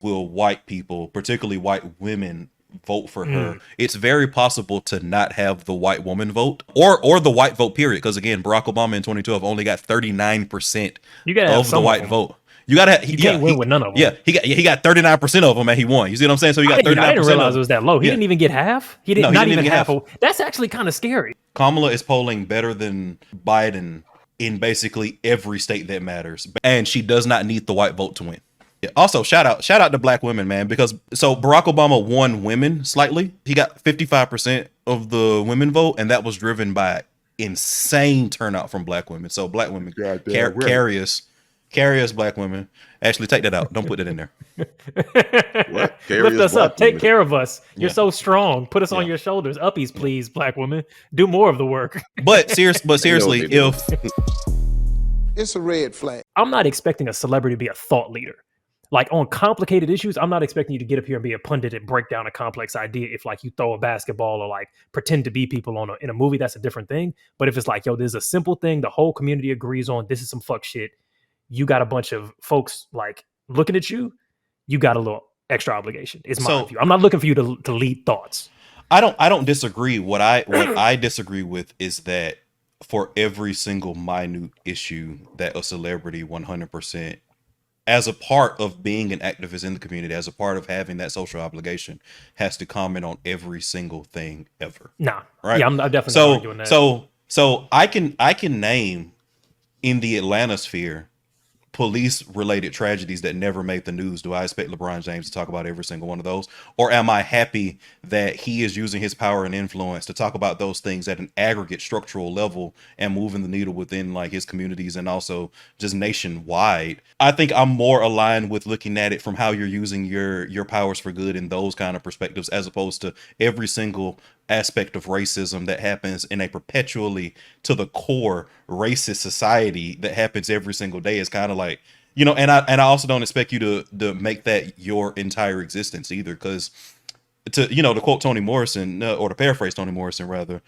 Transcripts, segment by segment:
will white people, particularly white women, vote for her, Mm. it's very possible to not have the white woman vote or the white vote period. Because again, Barack Obama in 2012 only got 39% You gotta have of the some of white them. vote. You gotta have, You can't win with none of them. he got 39% of them and he won. You see what I'm saying? So he got I 39% didn't of realize it them. was that low. He Yeah. didn't even get half. He No, didn't he not didn't even even get half. half. That's actually kind of scary. Kamala is polling better than Biden in basically every state that matters, and she does not need the white vote to win. Yeah. Also, shout out to black women, man, because so Barack Obama won women slightly. He got 55% of the women vote, and that was driven by insane turnout from black women. So black women Goddamn right. carry us, black women. Actually, take that out. Don't put that in there. What? Lift Carriers us black up. Take women. care of us. You're Yeah, so strong. Put us on yeah, your shoulders. Uppies, yeah. please, black women. Do more of the work. But They know what seriously, they doing. if It's a red flag. I'm not expecting a celebrity to be a thought leader. Like on complicated issues, I'm not expecting you to get up here and be a pundit and break down a complex idea. If like you throw a basketball or like pretend to be people in a movie, that's a different thing. But if it's like, yo, there's a simple thing the whole community agrees on. This is some fuck shit. You got a bunch of folks like looking at you. You got a little extra obligation. Is my so, view. I'm not looking for you to lead thoughts. I don't disagree. What I disagree with is that for every single minute issue that a celebrity 100% as a part of being an activist in the community, as a part of having that social obligation, has to comment on every single thing ever. Nah. Right? Yeah, I'm definitely not So arguing that. I can name in the Atlanta sphere police related tragedies that never made the news. Do I expect LeBron James to talk about every single one of those? Or am I happy that he is using his power and influence to talk about those things at an aggregate structural level and moving the needle within like his communities and also just nationwide? I think I'm more aligned with looking at it from how you're using your powers for good in those kind of perspectives, as opposed to every single aspect of racism that happens in a perpetually to the core racist society that happens every single day. Is kind of like, and I also don't expect you to make that your entire existence either, because to quote Toni Morrison, or to paraphrase Toni Morrison rather,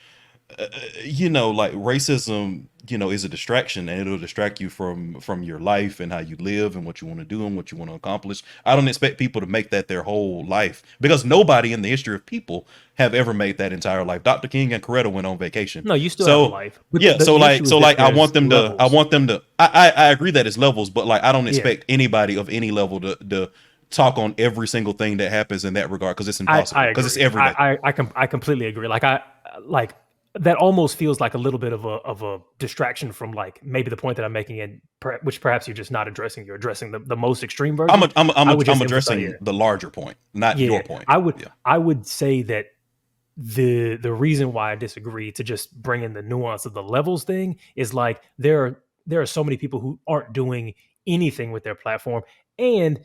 like racism, is a distraction, and it'll distract you from your life and how you live and what you want to do and what you want to accomplish. I don't expect people to make that their whole life, because nobody in the history of people have ever made that entire life. Dr. King and Coretta went on vacation. No, you still have a So life. But yeah, so the like issue is that I there's want them to levels. I agree that it's levels, but like I don't Yeah. expect anybody of any level to talk on every single thing that happens in that regard, because it's impossible, I because it's agree. every day. I completely agree. Like that almost feels like a little bit of a distraction from like maybe the point that I'm making, and which perhaps you're just not addressing. You're addressing the most extreme version. I would I'm just emphasize, addressing the larger point, not yeah, your point. Yeah. I would say that the reason why I disagree, to just bring in the nuance of the levels thing, is like there are so many people who aren't doing anything with their platform, and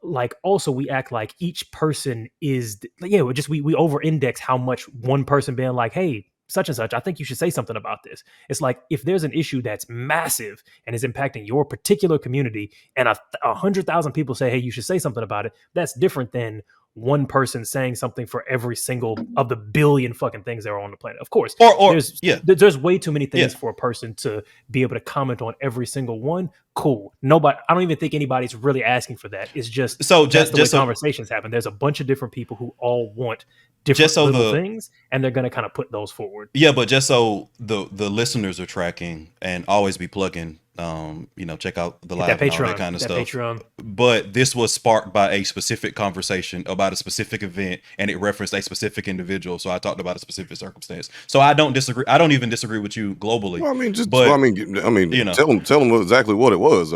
like also we act like each person is, yeah, we over index how much one person being like, hey, such and such, I think you should say something about this. It's like if there's an issue that's massive and is impacting your particular community, and 100,000 people say, hey, you should say something about it, that's different than one person saying something for every single of the billion fucking things that are on the planet. Of course, Or yeah, there's way too many yeah. things for a person to be able to comment on every single one. Cool. Nobody, I don't even think anybody's really asking for that. It's just So that's the way just so conversations happen. There's a bunch of different people who all want just different so little the things, and they're going to kind of put those forward. Yeah, but just so the listeners are tracking and always be plugging, check out the Hit that live and all that Patreon. kind of That stuff. Patreon. But this was sparked by a specific conversation about a specific event, and it referenced a specific individual. So I talked about a specific circumstance. So I don't disagree. I don't even disagree with you globally. Well, I mean, but tell them exactly what it was.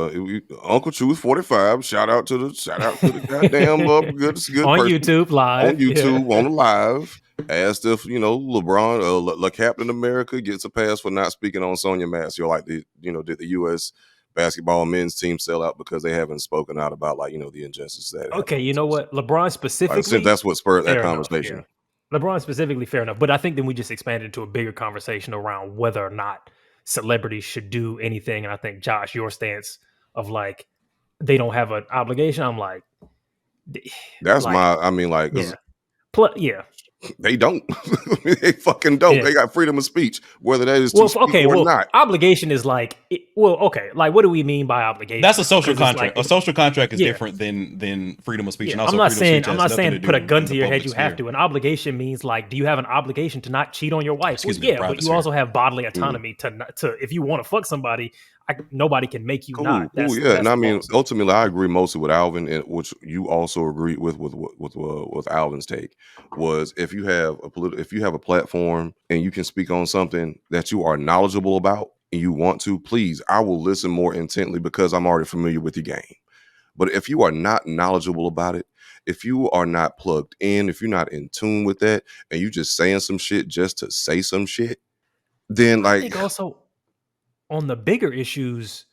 Uncle Truth 45. Shout out to the goddamn good On person YouTube live. on YouTube Yeah. on the live. Asked if LeBron, Captain America gets a pass for not speaking on Sonya Massey, or like did the U.S. basketball men's team sell out because they haven't spoken out about the injustice that Okay, happened. you know what? LeBron specifically, Since that's what spurred that fair enough. conversation. Yeah. LeBron specifically, fair enough. But I think then we just expanded into a bigger conversation around whether or not celebrities should do anything. And I think, Josh, your stance of like they don't have an obligation, I'm like, That's like, my. I mean, like, yeah, yeah. They don't. They fucking don't. Yeah. They got freedom of speech, whether that is to speak or not. Obligation is like, like, what do we mean by obligation? That's a social 'Cause it's contract. like- A social contract is Yeah. different than freedom of speech. Yeah, And also, I'm not freedom of saying speech I'm has not nothing saying to do put a gun in to the your head. public You have sphere. to. An obligation means like, do you have an obligation to not cheat on your wife? Excuse Well, me, yeah, private but you sphere. also have bodily autonomy to not to. If you want to fuck somebody, nobody can make you Cool, not. cool, yeah. That's And I the mean, laws. ultimately, I agree mostly with Alvin, and which you also agreed with Alvin's take was if you have if you have a platform and you can speak on something that you are knowledgeable about and you want to, please, I will listen more intently because I'm already familiar with your game. But if you are not knowledgeable about it, if you are not plugged in, if you're not in tune with that, and you just saying some shit just to say some shit, then I like, think also on the bigger issues,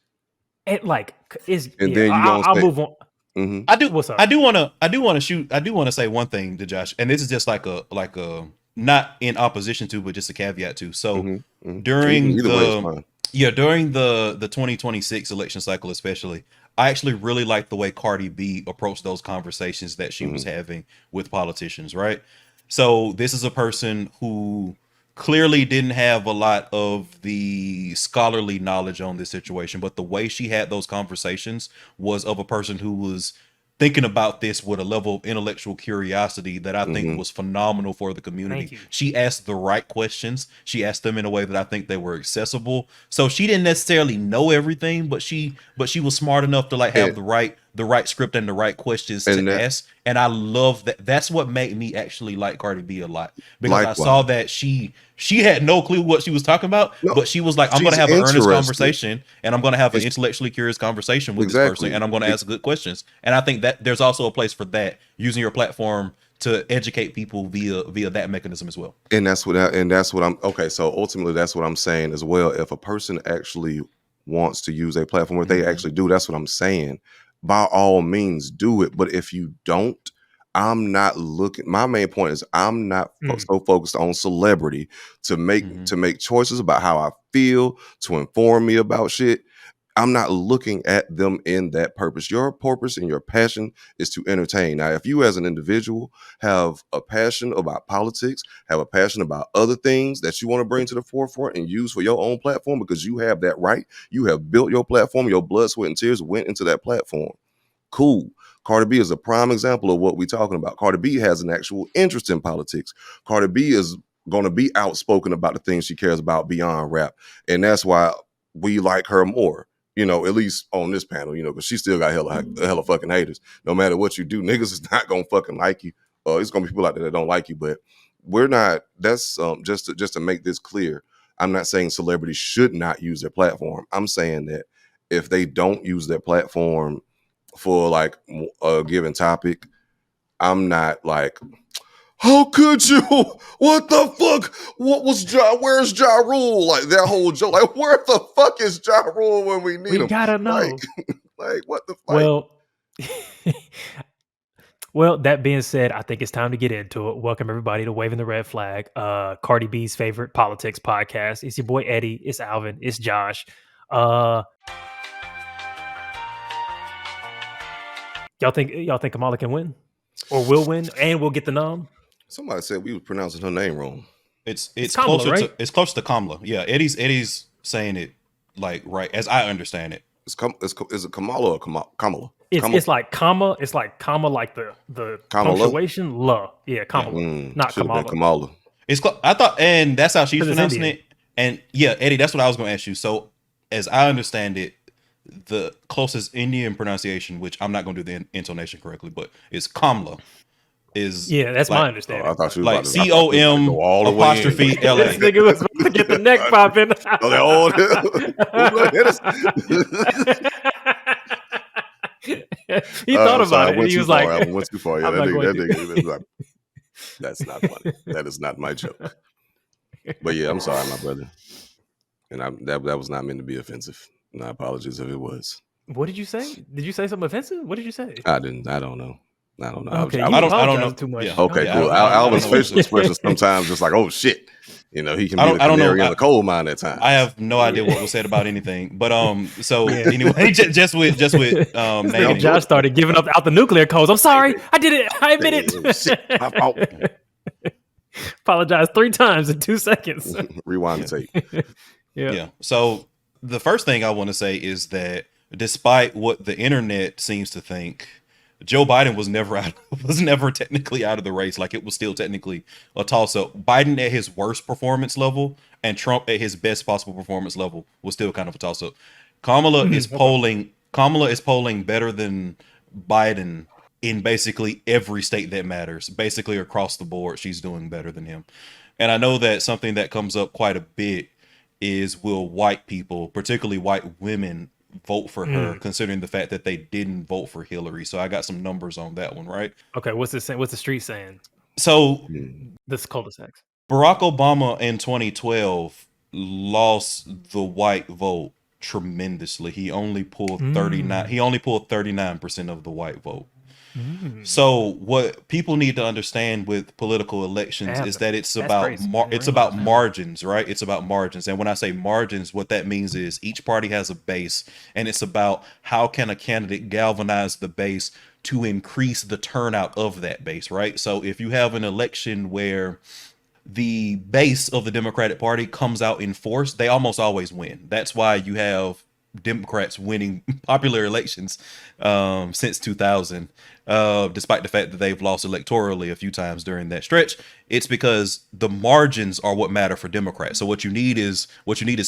and then you gonna I'll say, move on. mhm, What's up? I do want to say one thing to Josh, and this is just like a not in opposition to, but just a caveat to. So mhm, mhm. during Either way is fine. during the 2026 election cycle, especially, I actually really liked the way Cardi B approached those conversations that she was having with politicians. Right. So this is a person who clearly didn't have a lot of the scholarly knowledge on this situation, but the way she had those conversations was of a person who was thinking about this with a level of intellectual curiosity that I think was phenomenal for the community. Thank you. She asked the right questions. She asked them in a way that I think they were accessible. So she didn't necessarily know everything, but she was smart enough to like have the right script and the right questions to ask. And I love that. That's what made me actually like Cardi B a lot, because I saw that she had no clue what she was talking about, but she was like, I'm going to have an earnest conversation, and I'm going to have an intellectually curious conversation with this person, and I'm going to ask good questions. And I think that there's also a place for that, using your platform to educate people via that mechanism as well. And that's what I'm okay. So ultimately, that's what I'm saying as well. If a person actually wants to use a platform, if they actually do, that's what I'm saying. By all means, do it. But if you don't, I'm not looking. My main point is I'm not so focused on celebrity to make choices about how I feel, to inform me about shit. I'm not looking at them in that purpose. Your purpose and your passion is to entertain. Now, if you as an individual have a passion about politics, have a passion about other things that you want to bring to the forefront and use for your own platform, because you have that right, you have built your platform, your blood, sweat, and tears went into that platform. Cool. Cardi B is a prime example of what we're talking about. Cardi B has an actual interest in politics. Cardi B is going to be outspoken about the things she cares about beyond rap. And that's why we like her more. You know, at least on this panel, you know, because she still got hella fucking haters. No matter what you do, niggas is not gonna fucking like you. It's gonna be people out there that don't like you, but we're not. That's just to make this clear. I'm not saying celebrities should not use their platform. I'm saying that if they don't use their platform for like a given topic, I'm not like, how could you? What the fuck? What was where's Ja Rule? Like that whole joke. Like, where the fuck is Ja Rule when we need him? We gotta know. Like what the fuck? Well, that being said, I think it's time to get into it. Welcome everybody to Waving the Red Flag, Cardi B's favorite politics podcast. It's your boy Eddie. It's Alvin. It's Josh. Y'all think Kamala can win, or will win, and we'll get the nom? Somebody said we were pronouncing her name wrong. It's Kamala, closer right? it's close to Kamala. Yeah, Eddie's saying it like right as I understand it. Is it Kamala or Kamala? It's like comma. It's like comma, like the Kamala? punctuation. La, yeah, Kamala, not Kamala. Kamala. I thought, and that's how she's pronouncing Indian. it. And yeah, Eddie, that's what I was going to ask you. So, as I understand it, the closest Indian pronunciation, which I'm not going to do the intonation correctly, but it's Kamala. Yeah, that's like, my understanding. I thought you like was COM apostrophe LA. This nigga was about to get the neck popping. He thought about it, and he was like, I went too far. Yeah, I'm that not going nigga was like, that's not funny. That is not my joke. But yeah, I'm sorry, my brother. And that was not meant to be offensive. My apologies if it was. What did you say? Did you say something offensive? What did you say? I didn't. I don't know. Okay, I don't know too much. Yeah. Okay, cool. Alvin's facial expression sometimes just like, oh shit. You know, he can be the canary in the coal mine at times. I have no idea what was said about anything. But so anyway, just with naming. Josh started giving out the nuclear codes. I'm sorry, I did it. I admit it. Shit, my fault. Apologize 3 times in 2 seconds. Rewind the tape. Yeah. So the first thing I want to say is that despite what the internet seems to think, Joe Biden was never technically out of the race. Like, it was still technically a toss-up. Biden at his worst performance level and Trump at his best possible performance level was still kind of a toss-up. Kamala is polling better than Biden in basically every state that matters. Basically across the board, she's doing better than him. And I know that something that comes up quite a bit is, will white people, particularly white women, vote for her, considering the fact that they didn't vote for Hillary. So I got some numbers on that one, right? Okay, what's the street saying? So This cul-de-sacs. Barack Obama in 2012 lost the white vote tremendously. He only pulled 39% of the white vote. So what people need to understand with political elections is that it's about margins, right? It's about margins. And when I say margins, what that means is each party has a base, and it's about how can a candidate galvanize the base to increase the turnout of that base, right? So if you have an election where the base of the Democratic Party comes out in force, they almost always win. That's why you have Democrats winning popular elections since 2000, despite the fact that they've lost electorally a few times during that stretch. It's because the margins are what matter for Democrats. So what you need is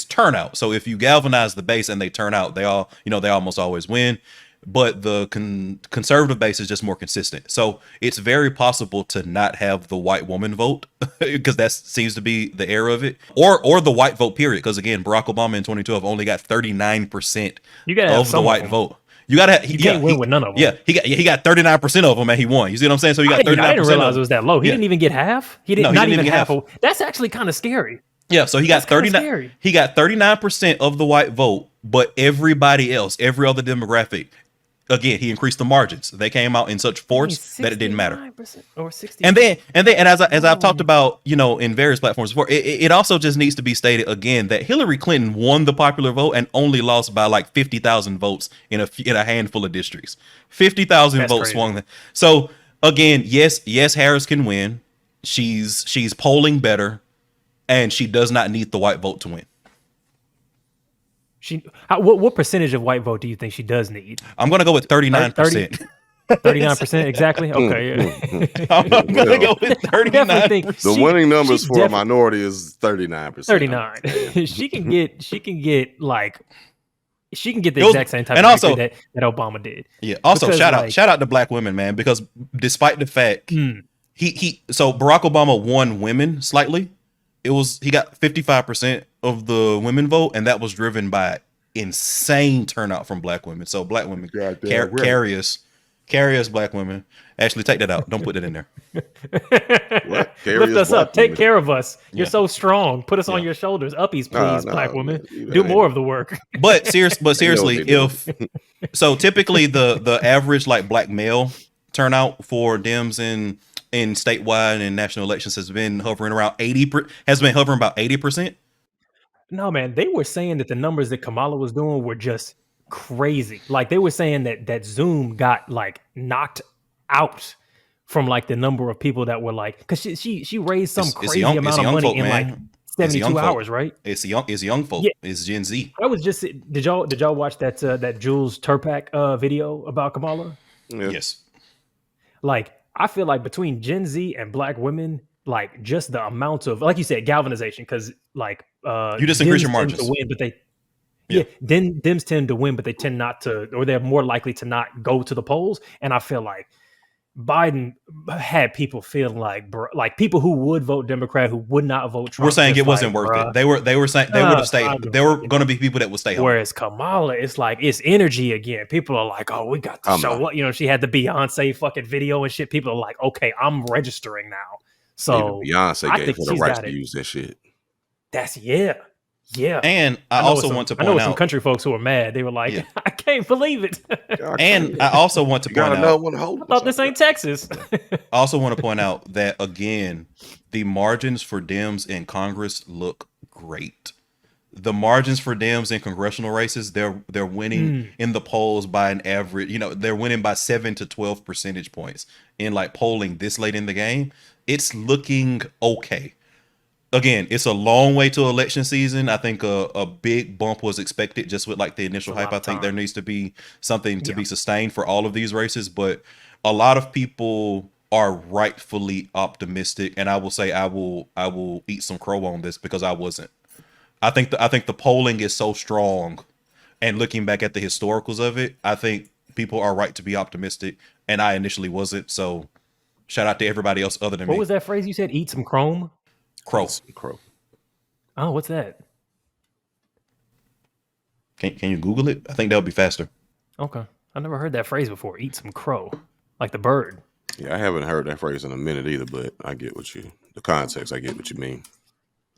turnout. So if you galvanize the base and they turn out, they almost always win. But the conservative base is just more consistent. So it's very possible to not have the white woman vote, because that seems to be the era of it, or the white vote period. Because again, Barack Obama in 2012 only got 39% of the white vote. You can't win with none of them. Yeah, he got 39% of them and he won. You see what I'm saying? So he got 39%. I didn't realize it was that low. He didn't even get half. He didn't. No, not even half. That's actually kind of scary. Yeah, so he got 39. He got 39% of the white vote, but everybody else, every other demographic, again, he increased the margins. They came out in such force that it didn't matter. Or 60. And as I've talked about, in various platforms before, it also just needs to be stated again that Hillary Clinton won the popular vote and only lost by like 50,000 votes in a handful of districts. 50,000 votes swung. So again, yes, Harris can win. She's polling better, and she does not need the white vote to win. What percentage of white vote do you think she does need? I'm going to go with 39%. 39% exactly? Okay. Yeah. I'm going to go with 39. The winning numbers for a minority is 39%. 39. She can get the exact same type of victory that Obama did. Yeah. Also, shout out to black women, man, because despite the fact so Barack Obama won women slightly. He got 55% of the women vote, and that was driven by insane turnout from black women. So black women, carriers, black women. Actually, take that out. Don't put that in there. What? Lift us up. Take care of us. You're so strong. Put us on your shoulders. Uppies, please, black women. Do more of the work. But seriously, typically the average like black male turnout for Dems in statewide and national elections has been hovering around 80%. No, man, they were saying that the numbers that Kamala was doing were just crazy. Like, they were saying that Zoom got like knocked out from like the number of people that were like, because she raised some crazy amount of money in like 72 hours, right? It's young folk. Yeah. It's Gen Z. I was just did y'all watch that Jules Turpak video about Kamala? Yeah. Yes. Like, I feel like between Gen Z and black women, like just the amount of, like you said, galvanization, because like you just increase your margins to win, but Dems tend to win, but they tend not to, or they're more likely to not go to the polls. And I feel like Biden had people feeling like people who would vote Democrat who would not vote Trump. We're saying it wasn't worth it. They were saying they would have stayed. There were going to be people that would stay home. Whereas Kamala, it's like it's energy again. People are like, oh, we got to show what she had the Beyonce fucking video and shit. People are like, okay, I'm registering now. So Beyonce gave her the rights to use that shit. That's yeah. And I also want to point out, I know some country folks who are mad. They were like, I can't believe it. And I also want to point out, I thought this ain't Texas. I also want to point out that again, the margins for Dems in Congress look great. the margins for Dems in congressional races, they're winning in the polls by an average, they're winning by 7 to 12 percentage points in like polling this late in the game. It's looking okay. Again, it's a long way to election season. I think a big bump was expected just with like the initial hype. I think there needs to be something to be sustained for all of these races, but a lot of people are rightfully optimistic, and I will say I will eat some crow on this because I wasn't. I think the polling is so strong, and looking back at the historicals of it, I think people are right to be optimistic, and I initially wasn't. So shout out to everybody else other than me. What was that phrase you said? Eat some chrome? Crow. Oh, what's that? Can you Google it? I think that would be faster. Okay. I never heard that phrase before. Eat some crow. Like the bird. Yeah, I haven't heard that phrase in a minute either, but I get the context, I get what you mean.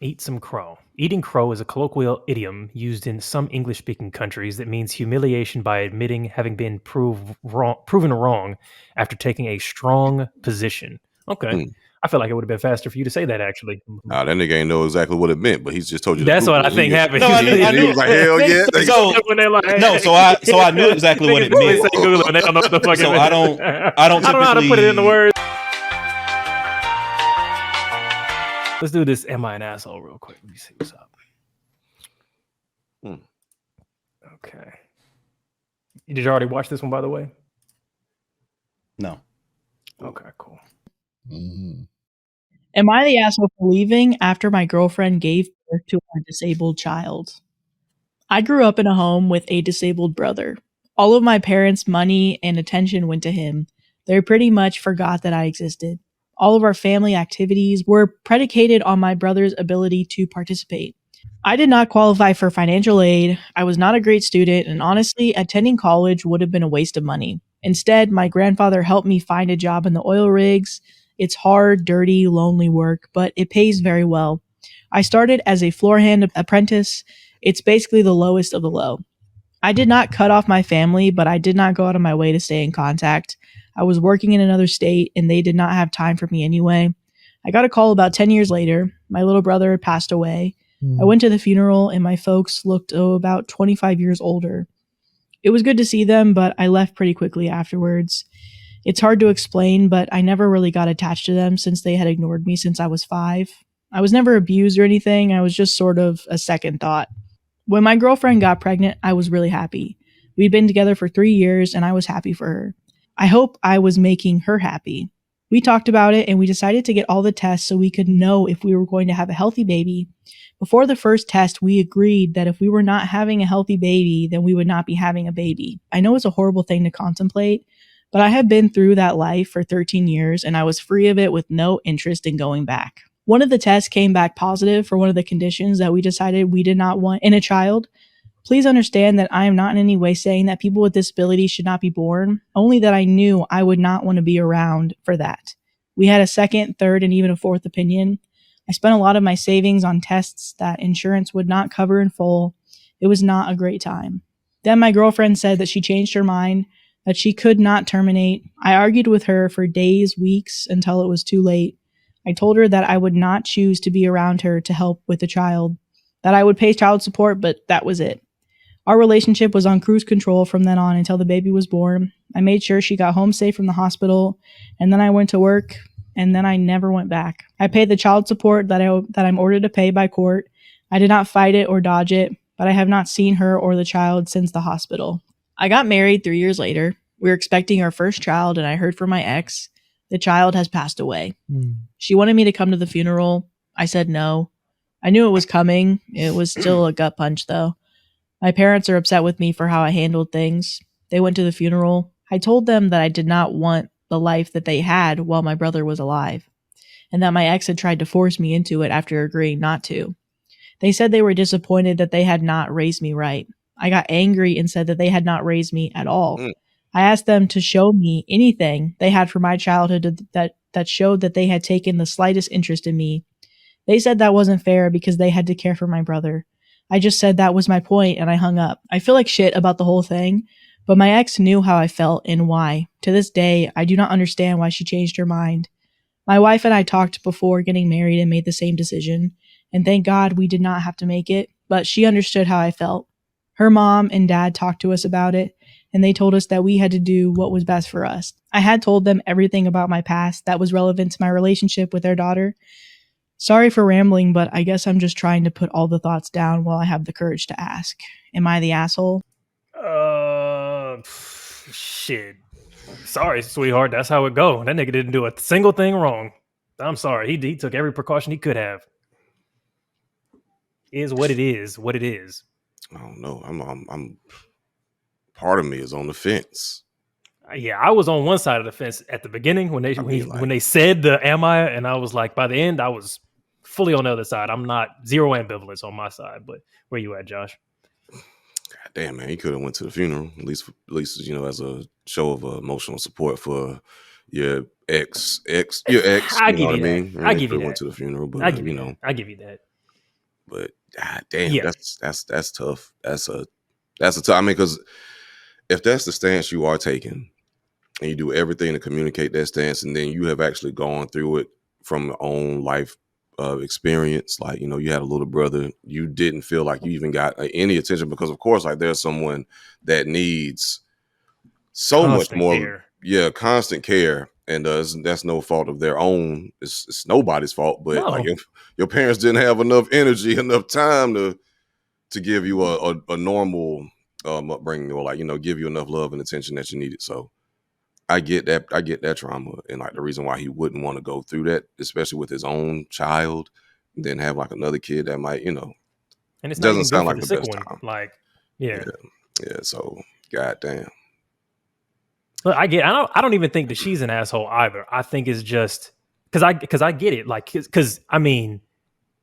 Eat some crow. Eating crow is a colloquial idiom used in some English-speaking countries that means humiliation by admitting having been proven wrong after taking a strong position. Okay. I feel like it would have been faster for you to say that, actually. Nah, that nigga ain't know exactly what it meant, but he's just told you. That's what I think happened. No, I knew. He was like, hell yeah. So I knew exactly what it meant. Google it, they don't know what the fuck So it I don't know how to put it in the words. Let's do this. Am I an asshole? Real quick. Let me see what's up. Okay. Did you already watch this one, by the way? No. Okay, cool. Am I the asshole for leaving after my girlfriend gave birth to our disabled child? I grew up in a home with a disabled brother. All of my parents' money and attention went to him. They pretty much forgot that I existed. All of our family activities were predicated on my brother's ability to participate. I did not qualify for financial aid. I was not a great student, and honestly, attending college would have been a waste of money. Instead, my grandfather helped me find a job in the oil rigs. It's hard, dirty, lonely work, but it pays very well. I started as a floor hand apprentice. It's basically the lowest of the low. I did not cut off my family, but I did not go out of my way to stay in contact. I was working in another state, and they did not have time for me anyway. I got a call about 10 years later. My little brother had passed away. I went to the funeral, and my folks looked about 25 years older. It was good to see them, but I left pretty quickly afterwards. It's hard to explain, but I never really got attached to them since they had ignored me since I was 5. I was never abused or anything. I was just sort of a second thought. When my girlfriend got pregnant, I was really happy. We'd been together for 3 years, and I was happy for her. I hope I was making her happy. We talked about it, and we decided to get all the tests so we could know if we were going to have a healthy baby. Before the first test, we agreed that if we were not having a healthy baby, then we would not be having a baby. I know it's a horrible thing to contemplate, but I have been through that life for 13 years, and I was free of it with no interest in going back. One of the tests came back positive for one of the conditions that we decided we did not want in a child. Please understand that I am not in any way saying that people with disabilities should not be born, only that I knew I would not want to be around for that. We had a second, third, and even a fourth opinion. I spent a lot of my savings on tests that insurance would not cover in full. It was not a great time. Then my girlfriend said that she changed her mind, that she could not terminate. I argued with her for days, weeks, until it was too late. I told her that I would not choose to be around her to help with the child, that I would pay child support, but that was it. Our relationship was on cruise control from then on until the baby was born. I made sure she got home safe from the hospital, and then I went to work, and then I never went back. I paid the child support that I'm ordered to pay by court. I did not fight it or dodge it, but I have not seen her or the child since the hospital. I got married 3 years later. We were expecting our first child, and I heard from my ex, the child has passed away. She wanted me to come to the funeral. I said no. I knew it was coming. It was still a gut punch, though. My parents are upset with me for how I handled things. They went to the funeral. I told them that I did not want the life that they had while my brother was alive, and that my ex had tried to force me into it after agreeing not to. They said they were disappointed that they had not raised me right. I got angry and said that they had not raised me at all. I asked them to show me anything they had from my childhood that showed that they had taken the slightest interest in me. They said that wasn't fair because they had to care for my brother. I just said that was my point, and I hung up. I feel like shit about the whole thing, but my ex knew how I felt and why. To this day, I do not understand why she changed her mind. My wife and I talked before getting married and made the same decision, and thank God we did not have to make it. but she understood how I felt. Her mom and dad talked to us about it, and they told us that we had to do what was best for us. I had told them everything about my past that was relevant to my relationship with their daughter. Sorry for rambling, but I guess I'm just trying to put all the thoughts down while I have the courage to ask. Am I the asshole? Shit. Sorry, sweetheart. That's how it go. That nigga didn't do a single thing wrong. I'm sorry. He took every precaution he could have. Is what it is. What it is. I don't know. I'm part of me is on the fence. Yeah, I was on one side of the fence at the beginning when they said the am I, and I was like, by the end, I was fully on the other side. I'm not zero ambivalence on my side, but where you at, Josh? God damn, man, he could have went to the funeral at least as a show of emotional support for your ex. I you know what I mean? I give you that. Went to the funeral, but I give you that. But God damn, Yeah. that's tough. That's a tough. I mean, because if that's the stance you are taking, and you do everything to communicate that stance, and then you have actually gone through it from your own life experience, like, you had a little brother, you didn't feel like you even got any attention, because of course, like, there's someone that needs so Constant much more care. constant care, and that's no fault of their own. It's nobody's fault, but No. like, your parents didn't have enough energy, enough time to give you a normal upbringing, or like, give you enough love and attention that you needed. So I get that trauma, and like the reason why he wouldn't want to go through that, especially with his own child, and then have like another kid that might, And it's doesn't not sound even like good the for the best sick one. time. Like, yeah. So goddamn. Look, I don't even think that she's an asshole either. I think it's just because I get it. Like, because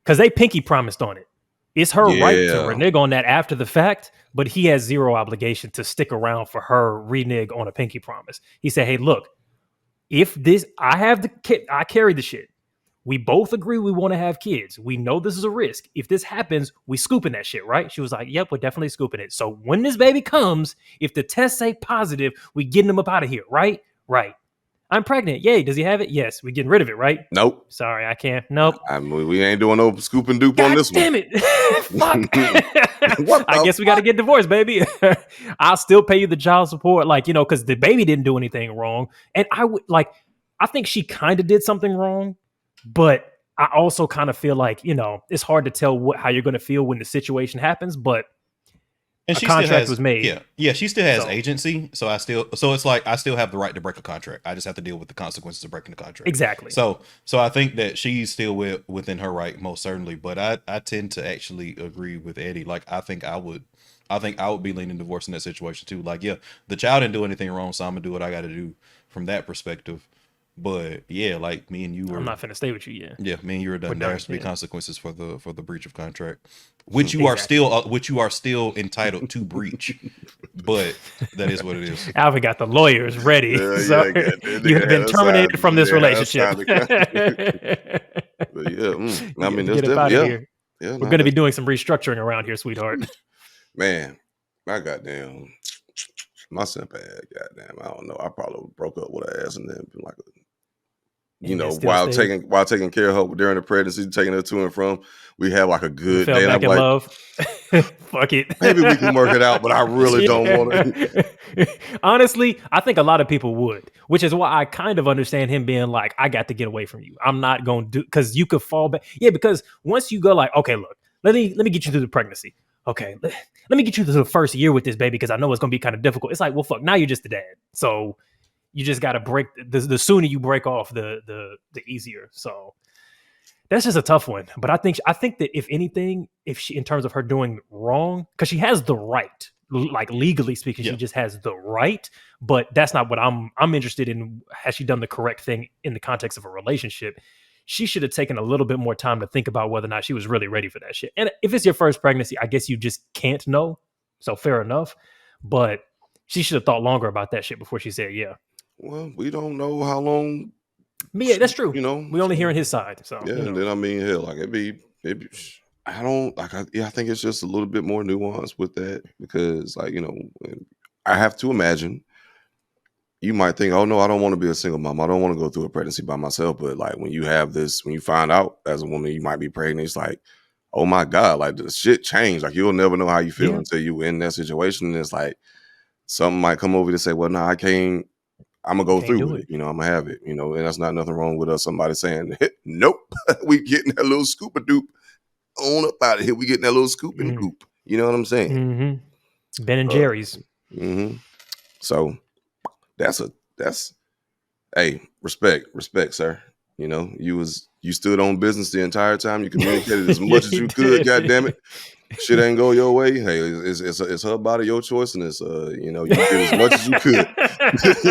they pinky promised on it. It's her right to renege on that after the fact, but he has zero obligation to stick around for her renege on a pinky promise. He said, "Hey, look, if this, I have the kid, I carry the shit. We both agree we want to have kids. We know this is a risk. If this happens, we scooping that shit, right?" She was like, "Yep, we're definitely scooping it. So when this baby comes, if the tests say positive, we getting him up out of here, right? Right. I'm pregnant. Yay. Does he have it? Yes. We getting rid of it, right? Nope. Sorry, I can't. Nope. I mean, we ain't doing no scoop and dupe on this damn one. It. Fuck. I guess we got to get divorced, baby. I'll still pay you the child support, because the baby didn't do anything wrong. And I think she kind of did something wrong, but I also kind of feel like, it's hard to tell how you're going to feel when the situation happens, but and a contract was made. Yeah, she still has agency. So it's like I still have the right to break a contract. I just have to deal with the consequences of breaking the contract. Exactly. So I think that she's still within her right, most certainly. But I tend to actually agree with Eddie. Like, I think I would be leaning divorce in that situation too. Like, yeah, the child didn't do anything wrong, so I'm gonna do what I got to do from that perspective. But yeah, like me and you were. I'm not finna stay with you yet. Yeah, me and you were done. There has to be consequences for the breach of contract, which you are still entitled to breach. But that is what it is. Alvin got the lawyers ready. So you have been terminated from this relationship. But yeah, I mean, get up out of here. Yeah, we're going to be doing some restructuring around here, sweetheart. Man, my simp ass, goddamn, I don't know. I probably broke up with her ass and then been like, while taking care of her during the pregnancy, taking her to and from, we have like a good day. Back in love. Fuck it. Maybe we can work it out, but I really don't want to. Honestly, I think a lot of people would, which is why I kind of understand him being like, I got to get away from you. I'm not going to do, because you could fall back. Yeah, because once you go like, okay, look, let me get you through the pregnancy. Okay, let me get you through the first year with this baby because I know it's going to be kind of difficult. It's like, well, fuck, now you're just the dad. So you just got to break, the sooner you break off, the easier. So that's just a tough one. But I think that if anything, if she, in terms of her doing wrong, because she has the right, like legally speaking, she just has the right, but that's not what I'm interested in. Has she done the correct thing in the context of a relationship? She should have taken a little bit more time to think about whether or not she was really ready for that shit. And if it's your first pregnancy, I guess you just can't know. So fair enough. But she should have thought longer about that shit before she said, yeah. Well, we don't know how long. Yeah, that's true. We only hearing his side. So yeah, and then I mean, hell, like it'd be I don't like. I think it's just a little bit more nuanced with that because, like, I have to imagine. You might think, oh no, I don't want to be a single mom. I don't want to go through a pregnancy by myself. But like when you have this, when you find out as a woman you might be pregnant, it's like, oh my God, like the shit changed. Like you'll never know how you feel Yeah. until you in that situation. And it's like something might come over to say, well, no, I can't. I'm gonna go Can't through do with it. it. You know, I'm gonna have it. You know, and that's not nothing wrong with somebody saying, nope, we getting that little scoop of doop on up out of here. We getting that little scoop and goop. You know what I'm saying? Mm-hmm. Ben and Jerry's. Mm-hmm. So that's hey, respect, sir. You know, you stood on business the entire time. You communicated as much as you could. God damn it, shit ain't go your way. Hey, it's her body, your choice, and it's you know, you did as much as you could.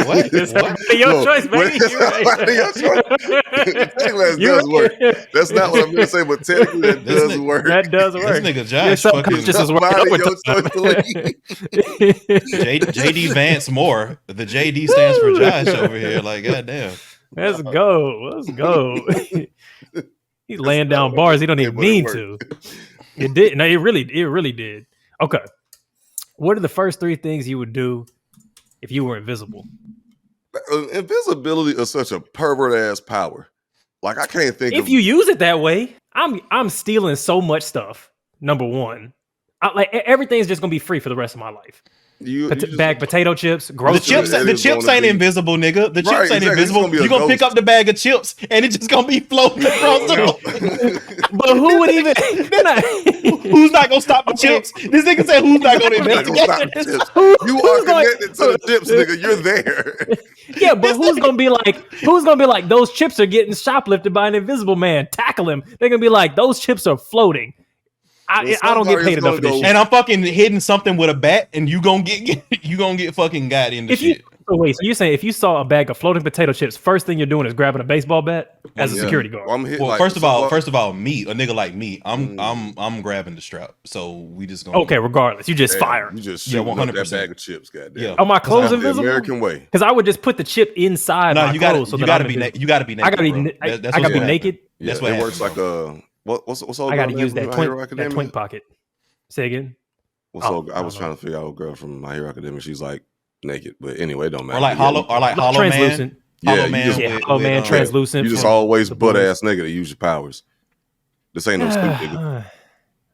What? It's What? your choice, baby. It's You're right. your choice. Technically, that You're does work. right. That's not what I'm going to say, but technically, that This does nigga- work. That does This work. nigga Your Josh subconscious fucking is working Somebody, overtime. your choice to leave. JD Vance Moore. The JD stands for Josh over here. Like, goddamn. Let's go. Let's go. He's laying down not bars what he don't it even but it mean worked. to. It did. No, it really did. Okay. What are the first 3 things you would do if you were invisible? Invisibility is such a pervert ass power. Like I can't think If of you use it that way, I'm stealing so much stuff. Number one, everything's just gonna be free for the rest of my life. you just- Bag potato chips, The groceries. chips, It the is chips gonna ain't be- invisible, nigga. The chips Right, ain't exactly. It's invisible. gonna be a You gonna pick ghost. up the bag of chips and it's just gonna be floating across the room. But who would even? Who's not gonna stop the chips? This nigga said, "Who's not gonna You're not gonna stop the investigate?" chips. Who- You who's are going- connected to the chips, nigga. You're there. Yeah, but who's gonna be like? Those chips are getting shoplifted by an invisible man. Tackle him. They're gonna be like, those chips are floating. I don't get somebody's paid enough gonna for this go- shit. And I'm fucking hitting something with a bat, and you gonna get fucking got in the If you shit. so wait, so you're saying if you saw a bag of floating potato chips, first thing you're doing is grabbing a baseball bat as a Yeah. security guard. Well, I'm hit, Well, like, first of so- all, me, a nigga like me, I'm grabbing the strap. So we just gonna Okay, regardless, you just Damn, fire. You just Yeah, shooting up that 100%. bag of chips, goddamn. Yeah. Are my clothes That's The invisible? American way. Because I would just put the chip inside No, my you gotta clothes. So you that gotta I'm be invisible. you gotta be naked. I gotta be. bro. I That's gotta what's be gonna naked. Yeah, That's what it works happened, like what's old I girl gotta name use from that My Hero twink Academia? pocket. Say again. What's Oh, old, I was I don't trying to figure out old girl from My Hero Academia. She's like naked, but anyway, it don't matter. Or like Yeah, hollow man. Translucent. Yeah, Hollow you man. just- Yeah, with- Hollow Man, with, translucent. You just from always the butt boys. ass nigga to use your powers. This ain't no scoop, nigga.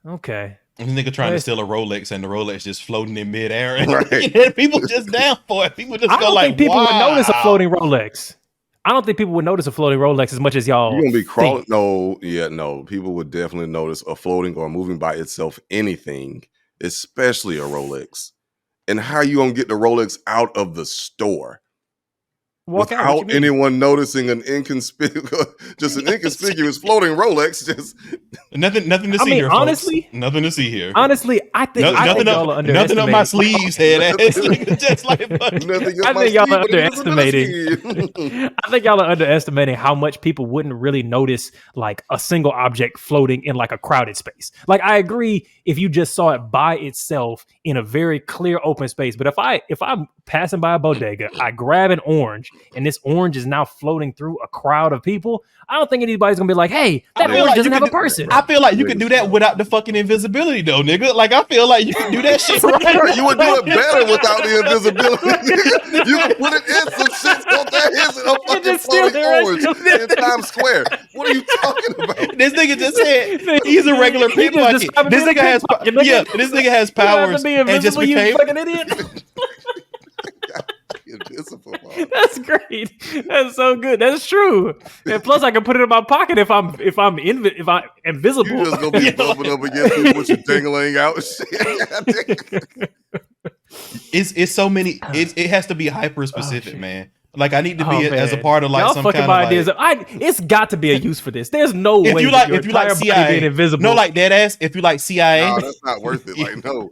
Okay. This nigga trying to Yes. steal a Rolex and the Rolex just floating in midair, and Right. people just down for it. People just I go don't like, think people would wow. notice a floating Rolex. I don't think people would notice a floating Rolex as much as y'all. You're gonna be crawling. think. No. People would definitely notice a floating or moving by itself anything, especially a Rolex. And how you gonna get the Rolex out of the store Walk out. What without you mean? anyone noticing an inconspicuous floating Rolex? Just Nothing to see I mean, here, folks. honestly- Nothing to see here. Honestly, I think nothing y'all are up, nothing up my sleeves, head ass. Nigga, just like fucking- nothing. I up my think y'all are sleeve, but underestimating. I think y'all are underestimating how much people wouldn't really notice like a single object floating in like a crowded space. Like I agree if you just saw it by itself in a very clear open space, but if I'm passing by a bodega, I grab an orange and this orange is now floating through a crowd of people, I don't think anybody's gonna be like, "Hey, that I feel orange like you doesn't have could a person." I feel like you could do that without the fucking invisibility, though, nigga. Like I feel like you can do that shit right. Right, you would do it better without the invisibility. You can put it in some shit. So there is a fucking just steal floating the orange rest in Times Square. What are you talking about? This nigga just said he's a regular He just pickpocket. described This being a nigga has pickpocket, nigga. yeah. This nigga has You don't have powers to be and just invisible, you became. fucking idiot. Invisible. That's great. That's so good. That's true. And plus, I can put it in my pocket if I'm invisible. You just gonna be bumping up against people with your dangling out and shit. It's so many. It has to be hyper specific, shit. man. Like I need to be Oh, as a man. part of like Y'all some fucking kind my of ideas. like. It's got to be a use for this. There's no If way you that like, your if you like entire body CIA, being invisible. no, like dead ass. If you like CIA, No, that's not worth it. Like, no.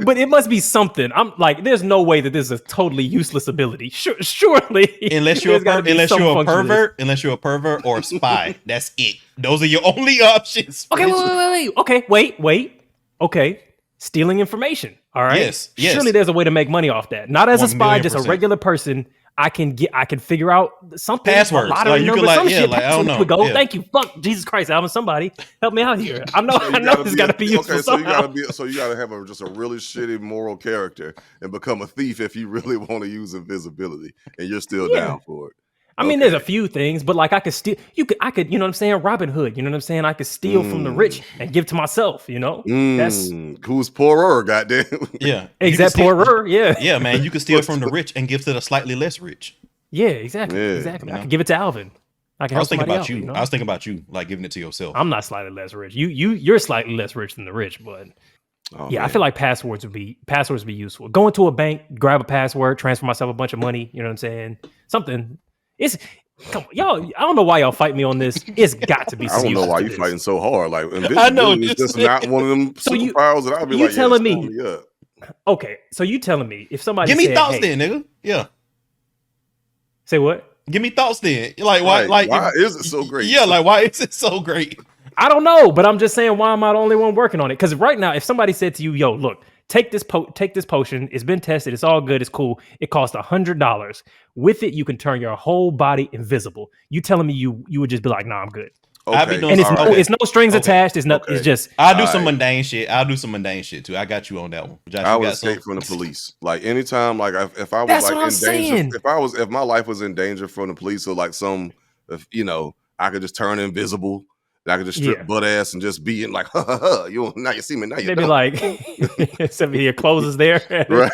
But it must be something. I'm like, there's no way that this is a totally useless ability. Surely, unless you're there's gotta be some a function to this. unless you're a pervert or a spy. That's it. Those are your only options. Okay, wait. Okay, wait. Okay, stealing information. All right. Yes. Surely there's a way to make money off that. Not as a spy, just a 1,000,000%. regular person. I can figure out something. Passwords. A lottery Like, you number, could, like, some yeah, shit. like, I don't Password. know. Here we go. Yeah. Thank you. Fuck Jesus Christ, Alvin. Somebody help me out here. I know. So you I know it's got to be useful okay, somehow. so you gotta have just a really shitty moral character and become a thief if you really want to use invisibility, and you're still Yeah. down for it. I mean, there's a few things, but like I could steal. I could, you know what I'm saying? Robin Hood. You know what I'm saying? I could steal from the rich and give to myself. You know, that's who's poorer? Goddamn. Yeah, exactly poorer. Yeah, yeah, man. You can steal from the rich and give to the slightly less rich. Yeah, exactly, Yeah, exactly. you know? I could give it to Alvin. I was thinking about out, you. know? I was thinking about you, like giving it to yourself. I'm not slightly less rich. You're slightly less rich than the rich, but Man. I feel like passwords would be useful. Go into a bank, grab a password, transfer myself a bunch of money. You know what I'm saying? Something. Come on, y'all. I don't know why y'all fight me on this. It's got to be. I don't know why you fighting so hard. Like, I know it's just not one of them superpowers that I'd be like, telling me? Yeah. Okay, so you telling me if somebody give me said, thoughts hey, then, nigga. Yeah. Say what? Give me thoughts then. Like why? Like, why is it so great? Yeah, like why is it so great? I don't know, but I'm just saying, why am I the only one working on it? Because right now, if somebody said to you, "Yo, look, take this potion. It's been tested. It's all good. It's cool. It costs $100. With it, you can turn your whole body invisible." You telling me you would just be like, "Nah, I'm good." Okay. And it's no strings attached. It's nothing. It's just I'll do some mundane shit. I'll do some mundane shit too. I got you on that one. Josh, I would escape from the police. Like anytime, like if I was That's like what I'm in saying. danger, if my life was in danger from the police, or like I could just turn invisible. I could just strip butt ass and just be in like, now you see me, now you They'd be like, except your clothes is there. Right.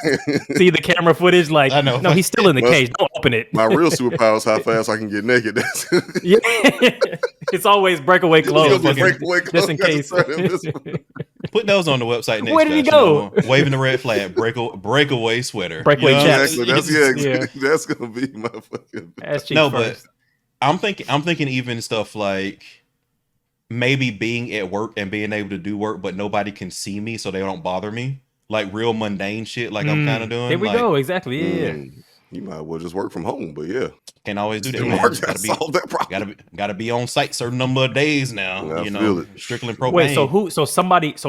See the camera footage, like, I know. No, he's still in the cage. Don't open it. My real superpower is how fast I can get naked. Yeah. It's always breakaway clothes. Just in case. Put those on the website next. Where did he go? Waving the red flag. Breakaway sweater. Breakaway chaps. Exactly. That's gonna be my fucking. But I'm thinking even stuff like maybe being at work and being able to do work, but nobody can see me, so they don't bother me. Like real mundane shit, like I'm kind of doing. There we go. Exactly. Yeah. You might well just work from home, but yeah, can't always do that. Gotta be on site certain number of days now. Strictly propane. Wait, so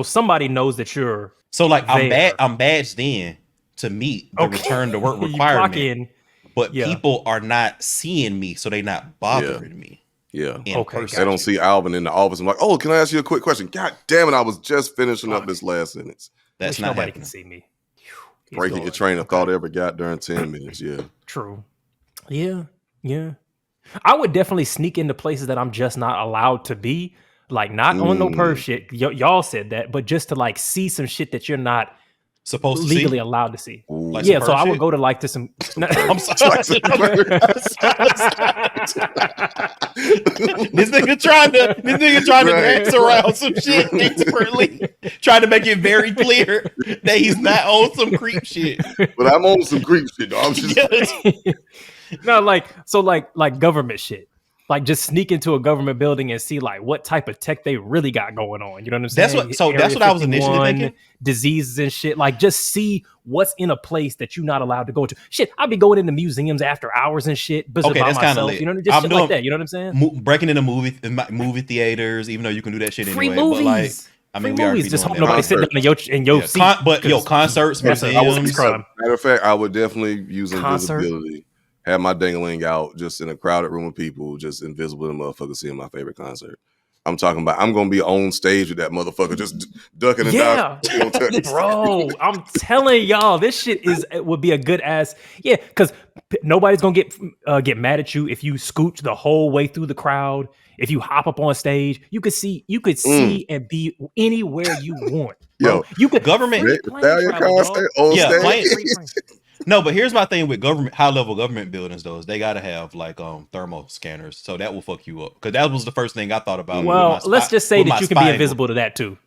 somebody knows that you're. So like I'm badged in to meet the return to work requirement. But people are not seeing me, so they not bothering me. Yeah. Okay. They don't see Alvin in the office. I'm like, oh, can I ask you a quick question? God damn it, I was just finishing up this last sentence. That's not nobody happening. can see me. Breaking your train of thought ever got during 10 minutes. Yeah. True. Yeah. I would definitely sneak into places that I'm just not allowed to be. Like not on no perv shit. Y'all said that, but just to like see some shit that you're not supposed to legally see? allowed to see. Like yeah, so I would go to like to some. I'm sorry. This nigga trying to dance around some shit expertly, trying to make it very clear that he's not on some creep shit. But I'm on some creep shit, though. I'm just no, like government shit. Like just sneak into a government building and see like what type of tech they really got going on. You know what I'm saying? That's what I was initially thinking. Diseases and shit. Like just see what's in a place that you're not allowed to go to. Shit, I'd be going into museums after hours and shit. Okay, that's kind of lit. You know, just shit like that. You know what I'm saying? Breaking into movie theaters, even though you can do that shit Free anyway. movies. But like, I mean, we movies. Just hope that. nobody sit down in your seat. Concerts, museums. Matter of fact, I would definitely use invisibility. Have my dangling out just in a crowded room of people, just invisible and motherfucker seeing my favorite concert. I'm talking about I'm gonna be on stage with that motherfucker just ducking and dodging. Bro, I'm telling y'all, this shit would be a good ass. Yeah, because nobody's gonna get mad at you if you scooch the whole way through the crowd. If you hop up on stage, you could see and be anywhere you want. Bro. Yo, you could government No, but here's my thing with high level government buildings though, is they gotta have like thermal scanners, so that will fuck you up. Because that was the first thing I thought about. Well, let's just say that you can be invisible to that too.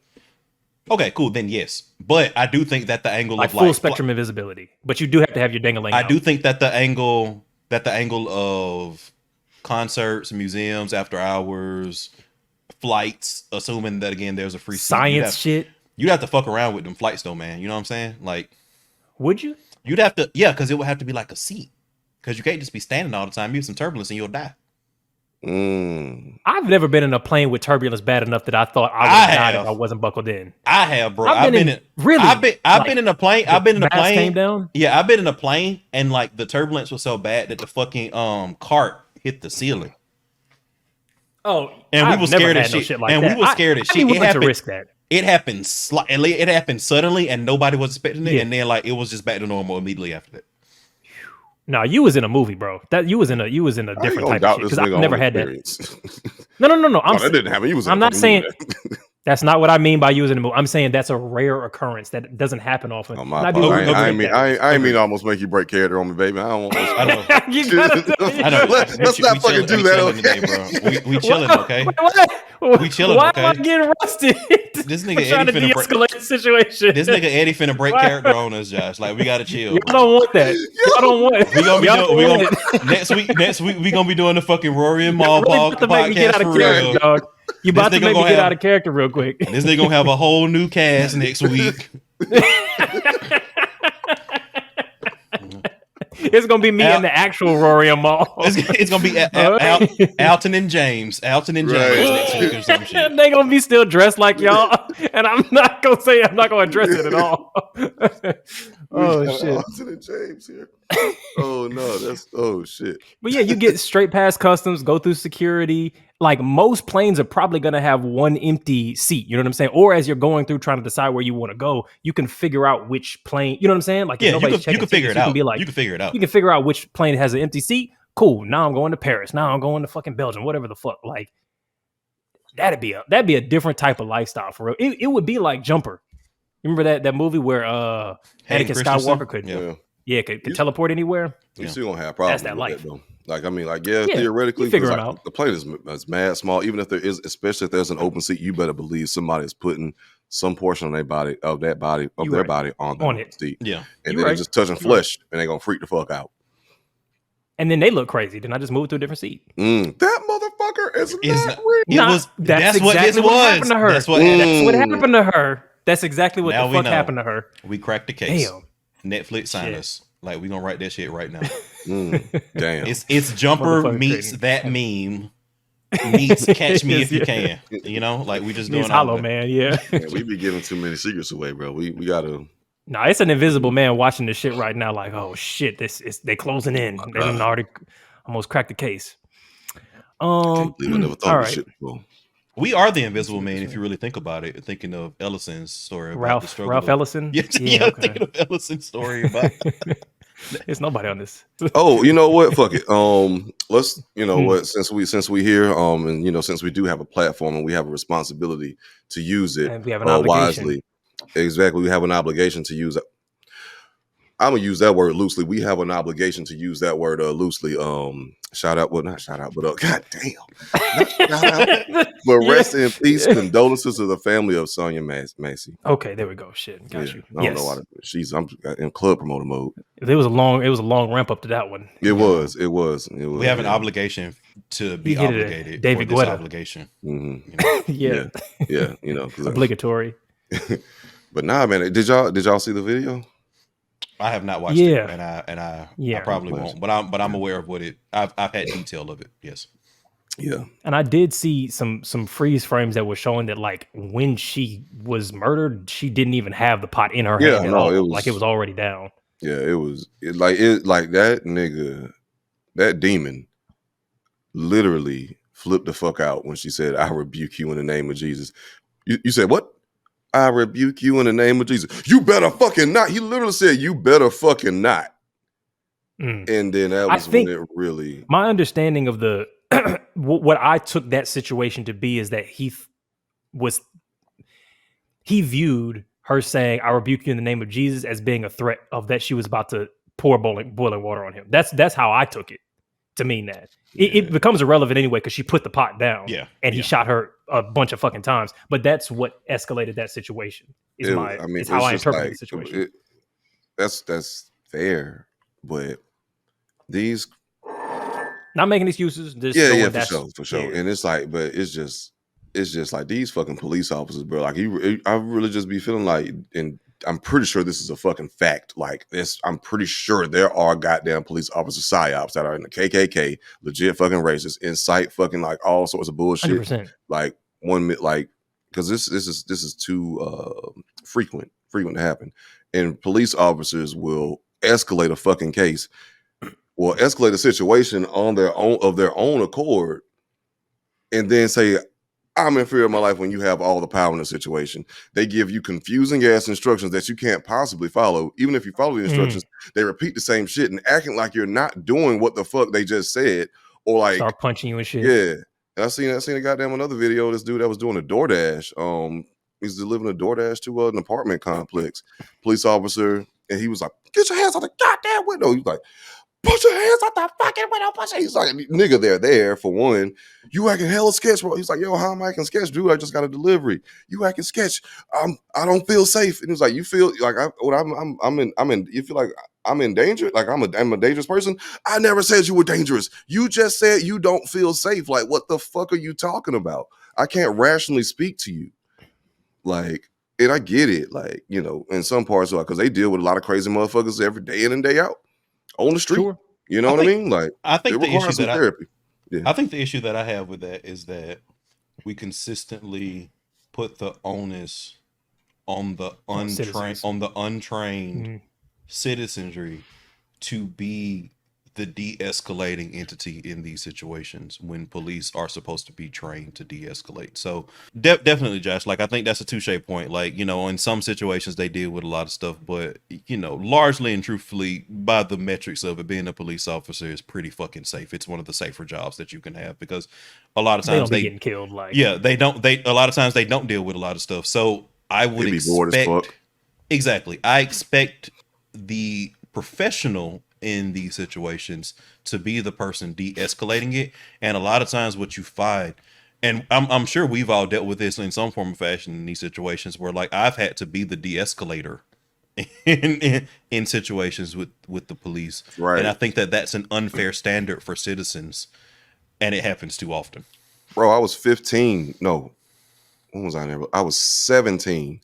Okay, cool. Then yes, but I do think that the angle of full spectrum invisibility, but you do have to have your dangling. I do think that the angle of concerts, museums, after hours, flights, assuming that again there's a free science shit. You'd have to fuck around with them flights though, man. You know what I'm saying? Like, would you? You'd have to, yeah, because it would have to be like a seat. Because you can't just be standing all the time. You have some turbulence and you'll die. I've never been in a plane with turbulence bad enough that I thought I would have died if I wasn't buckled in. I have, bro. I've been in a plane. Came down? Yeah, I've been in a plane and like the turbulence was so bad that the fucking cart hit the ceiling. Oh, and we were scared of shit. We were scared of shit. We went to risk that. It happened suddenly, and nobody was expecting it. Yeah. And then like it was just back to normal immediately after that. No, you was in a movie, bro. That you was in a I ain't different gonna type of doubt shit this because I've nigga never on had that. experience. No. I'm No, that didn't happen. You was in I'm a not fucking saying movie. that's not what I mean by you was in a movie. I'm saying that's a rare occurrence that doesn't happen often. Oh, my Not be apologies. like, I ain't mean I ain't mean Agreed. to almost make you break character on me, baby. I don't want this. I know. You gotta, I know. Let's not fucking do that, chilling today, bro. We chilling, okay? Why, We chilling, why am I okay? getting rusted? This I'm nigga trying to Eddie finna break. de-escalate the situation. This nigga Eddie finna break Why- character on us, Josh. Like we gotta chill, Y'all bro. don't want that. Y'all don't want it. We gonna be Y'all doing. We don't gonna want it. next week. We gonna be doing the fucking Rory and Y'all Maul really about to make me get podcast out for of character, real. dog. You This about to nigga make me gonna get have- out of character real quick. This nigga gonna have a whole new cast next week. It's gonna be me and the actual Rory and Maul. It's gonna be Alton and James. Alton and James Right. next week or some shit. They gonna be still dressed like y'all, and I'm not gonna address it at all. Oh We got shit! Austin and James here. Oh no, that's shit. But yeah, you get straight past customs, go through security. Like most planes are probably gonna have one empty seat. You know what I'm saying? Or as you're going through trying to decide where you want to go, you can figure out which plane. You know what I'm saying? Like if Yeah, nobody's you checking can figure tickets, it you out. can be like, You can figure it out. you can figure out which plane has an empty seat. Cool. Now I'm going to Paris. Now I'm going to fucking Belgium. Whatever the fuck. Like that'd be a different type of lifestyle for real. It would be like Jumper. You remember that movie where Hayden Anakin Christensen? Skywalker could Yeah. could teleport anywhere? You Yeah. still gonna have problems that with life. that though. Like I mean, like Yeah, theoretically, you figure 'cause, 'em like, out. the plane is mad small. Even if there is, especially if there's an open seat, you better believe somebody is putting some portion of their body You their right. body on On the it. seat, Yeah. and You then right. they're just touching You right. flesh, and they're gonna freak the fuck out. And then they look crazy. Then I just moved to a different seat. That motherfucker is Is not not- real. It Nah, was. that's what exactly this what was. happened to her. That's what. That's what happened to her. That's exactly what Now the we fuck know. happened to her. We cracked the case. Damn. Netflix sign Shit. us. Like we gonna write that shit right now. Damn. It's Jumper Motherfucker meets crazy. that meme meets Catch Me If You Yeah. Can. You know, like we just doing It's all Hollow that. Man, yeah. Yeah, we be giving too many secrets away, bro. We gotta. Nah, it's an invisible man watching this shit right now. Like, oh shit, they closing in. They done God. already almost cracked the case. I can't believe I never thought all of this right. shit before. We are the Invisible Man if you really think about it. Thinking of Ellison's story about the struggle. Ralph Ellison. Yeah, Yeah, okay. thinking of Ellison's story about. There's nobody on this. Oh, you know what? Fuck it. Let's Hmm. what since we here and since we do have a platform and we have a responsibility to use it And we have an obligation. wisely. Exactly, we have an obligation to use it. I'm gonna use that word loosely. We have an obligation to use that word loosely. Shout out, well, not shout out, but god damn, not shout out. But Yeah. rest in peace. Condolences to the family of Sonya Massey. Okay, there we go. Shit, got you. I don't know why I'm in club promoter mode. It was a long ramp up to that one. It was. We have an obligation to be You hit it, obligated David for this Guetta. obligation. Mhm. You know? Yeah, Yeah. 'Cause obligatory. but nah, man, did y'all see the video? I have not watched Yeah. it, and I Yeah. probably won't. But I'm aware of what it. I've had detail of it. Yes. Yeah. And I did see some freeze frames that were showing that like when she was murdered, she didn't even have the pot in her Yeah, hand at no, all. it was- Like it was already down. Yeah, it was like that nigga, that demon literally flipped the fuck out when she said, I rebuke you in the name of Jesus. You said what? I rebuke you in the name of Jesus. You better fucking not. He literally said, you better fucking not. Mm. And then that I was think- when it really My understanding of the what I took that situation to be is that he viewed her saying "I rebuke you in the name of Jesus" as being a threat of that she was about to pour boiling water on him. That's how I took it to mean that. It becomes irrelevant anyway because she put the pot down. Yeah. and he Yeah. shot her a bunch of fucking times. But that's what escalated that situation. Is how it's I just interpret like, the situation. that's fair, but these Not making excuses. Just yeah, showing for that's- sure. yeah. And it's like, but it's just like these fucking police officers, bro. Like I really just be feeling like, and I'm pretty sure this is a fucking fact. Like this, I'm pretty sure there are goddamn police officer psyops that are in the KKK, legit fucking racist, incite fucking like all sorts of bullshit. 100%. Like because this is too frequent to happen, and police officers will escalate a fucking case, will escalate a situation on their own accord, and then say, I'm in fear of my life when you have all the power in the situation. They give you confusing ass instructions that you can't possibly follow. Even if you follow the instructions, they repeat the same shit and acting like you're not doing what the fuck they just said. Or like Start punching you and shit. yeah. And I seen a goddamn another video of this dude that was doing a DoorDash. He's delivering a DoorDash to an apartment complex. Police officer, and he was like, "Get your hands out the goddamn window." He's like, "Put your hands out the fucking window." He's like, "Nigga, they're there for one. You acting hella sketch, bro." He's like, "Yo, how am I acting sketch, dude? I just got a delivery. You acting sketch. I don't feel safe." And he's like, "You feel like I'm in. You feel like I'm in danger? Like I'm a dangerous person? I never said you were dangerous. You just said you don't feel safe. Like, what the fuck are you talking about? I can't rationally speak to you." Like, and I get it, like, you know, in some parts, like, because they deal with a lot of crazy motherfuckers every day in and day out on the street. Sure. You know what I mean? Like, I it think the issue requires some that therapy. Yeah. I think the issue that I have with that is that we consistently put the onus on the untrained citizenry to be the de-escalating entity in these situations when police are supposed to be trained to de-escalate. So definitely, Josh, like I think that's a touche point. Like, you know, in some situations they deal with a lot of stuff, but you know, largely and truthfully, by the metrics of it, being a police officer is pretty fucking safe. It's one of the safer jobs that you can have because a lot of They don't times be getting killed. Like, yeah, a lot of times they don't deal with a lot of stuff. So I would They be bored as fuck. exactly. I expect the professional in these situations to be the person de-escalating it. And a lot of times what you find, and I'm sure we've all dealt with this in some form of fashion in these situations where like I've had to be the de-escalator in situations with the police. Right. And I think that that's an unfair standard for citizens, and it happens too often. Bro, I was 15. No, when was I there? I was 17.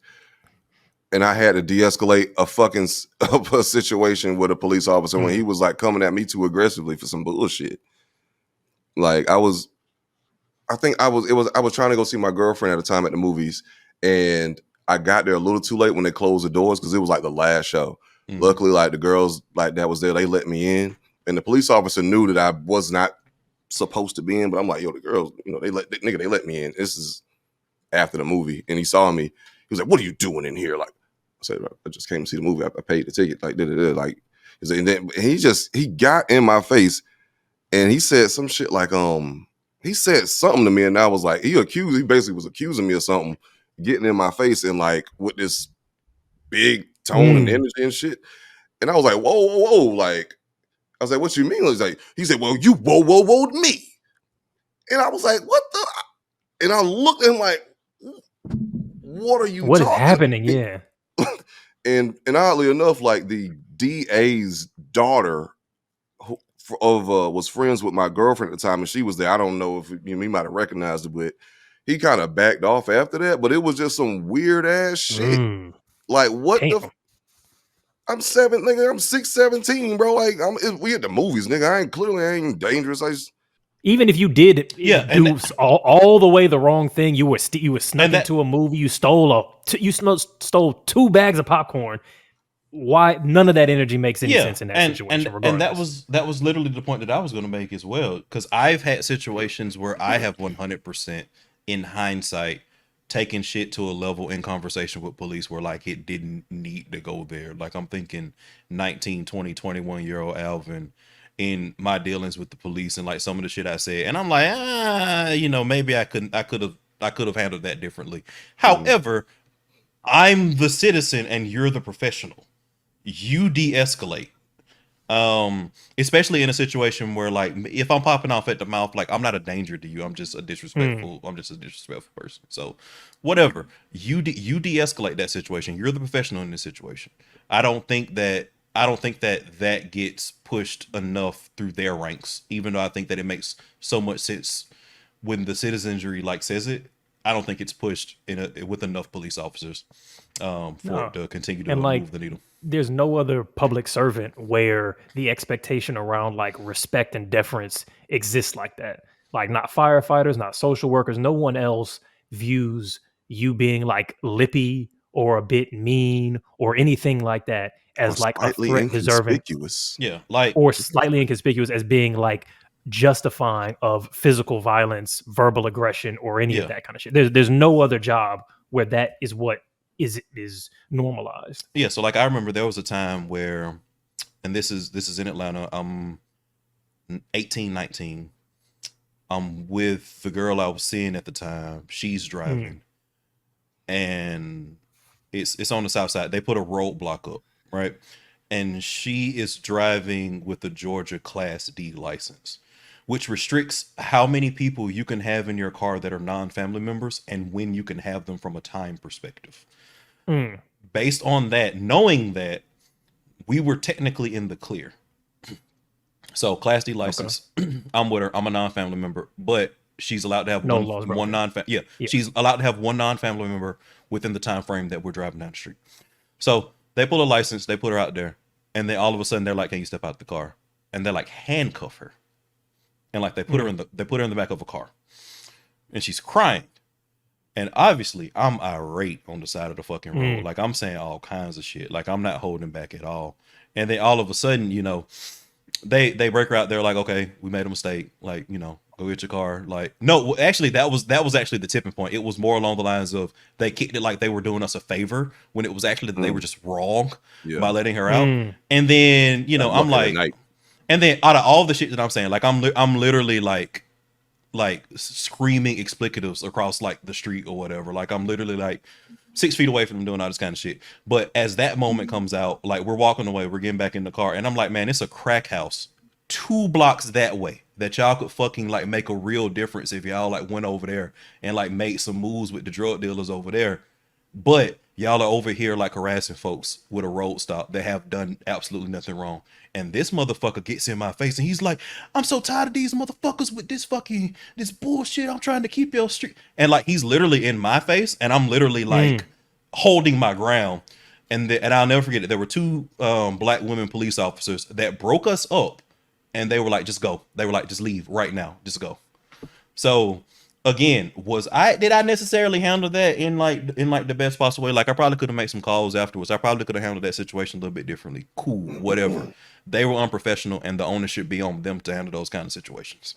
And I had to de-escalate a situation with a police officer when he was like coming at me too aggressively for some bullshit. Like I was trying to go see my girlfriend at the time at the movies, and I got there a little too late when they closed the doors because it was like the last show. Luckily, like the girls like that was there, they let me in, and the police officer knew that I was not supposed to be in, but I'm like, yo, the girls, you know, they let me in. This is after the movie, and he saw me. He was like, "What are you doing in here?" Like, I said, "I just came to see the movie. I paid the ticket." Like, like, and then he got in my face, and he said some shit like, he said something to me, and I was like, he basically was accusing me of something, getting in my face, and like with this big tone and energy and shit, and I was like, whoa, like, I was like, "What you mean?" He said, "Well, you whoa me," and I was like, "What the?" And I looked at him like, "What are you? What is talking happening?" about? Yeah. And oddly enough, like the DA's daughter was friends with my girlfriend at the time, and she was there. I don't know if he might have recognized it, but he kind of backed off after that. But it was just some weird ass shit. Like, what the? I'm 6'17", bro. Like, we at the movies, nigga. I ain't dangerous. Even if you did do all the way the wrong thing, you were snuck into a movie, you stole stole 2 bags of popcorn. Why none of that energy makes any sense in that situation? And that was literally the point that I was going to make as well, because I've had situations where I have 100% in hindsight taken shit to a level in conversation with police where like it didn't need to go there. Like I'm thinking 19, 20, 21-year-old Alvin in my dealings with the police and like some of the shit I said, and I'm like, you know, maybe I could have handled that differently. However, I'm the citizen and you're the professional. You de-escalate. Especially in a situation where like if I'm popping off at the mouth, like I'm not a danger to you. I'm just a disrespectful person. So whatever. You de-escalate that situation. You're the professional in this situation. I don't think that gets pushed enough through their ranks, even though I think that it makes so much sense when the citizenry like says it. I don't think it's pushed with enough police officers for it to continue to move the needle. There's no other public servant where the expectation around like respect and deference exists like that. Like not firefighters, not social workers. No one else views you being like lippy or a bit mean or anything like that as like a threat deserving. Inconspicuous. Yeah, like or slightly inconspicuous as being like justifying of physical violence, verbal aggression, or any Yeah. of that kind of shit. There's no other job where that is what is normalized. Yeah, so like I remember there was a time where, and this is in Atlanta. I'm 18, 19. I'm with the girl I was seeing at the time. She's driving, and it's on the south side. They put a roadblock up, right? And she is driving with a Georgia Class D license, which restricts how many people you can have in your car that are non-family members and when you can have them from a time perspective. Based on that, knowing that, we were technically in the clear. So Class D license, I'm with her. I'm a non-family member, but she's allowed to have No one laws broken. non-family. Yeah, Yeah. she's allowed to have one non-family member within the time frame that we're driving down the street. So they pull a license, they put her out there, and then all of a sudden they're like, "Can you step out the car?" And they're like, handcuff her, and like they put her in the back of a car, and she's crying. And obviously, I'm irate on the side of the fucking road. Like, I'm saying all kinds of shit. Like, I'm not holding back at all. And then all of a sudden, you know, they break her out. They're like, okay, we made a mistake. Like, you know, go get your car. Like, no, actually, that was actually the tipping point. It was more along the lines of they kicked it like they were doing us a favor when it was actually that they were just wrong by letting her out. And then, you know, I'm like, and then out of all the shit that I'm saying, like, I'm literally like screaming explicatives across like the street or whatever. Like, I'm literally like 6 feet away from them doing all this kind of shit. But as that moment comes out, like, we're walking away, we're getting back in the car, and I'm like, man, it's a crack house 2 blocks that way that y'all could fucking like make a real difference if y'all like went over there and like made some moves with the drug dealers over there. But y'all are over here like harassing folks with a road stop that have done absolutely nothing wrong. And this motherfucker gets in my face and he's like, I'm so tired of these motherfuckers with this bullshit. I'm trying to keep your street. And like, he's literally in my face and I'm literally like holding my ground. And I'll never forget it. There were 2 black women police officers that broke us up and they were like, just go. They were like, just leave right now. Just go. So again, did I necessarily handle that in the best possible way? Like, I probably could have made some calls afterwards. I probably could have handled that situation a little bit differently. Cool, whatever. They were unprofessional, and the onus should be on them to handle those kind of situations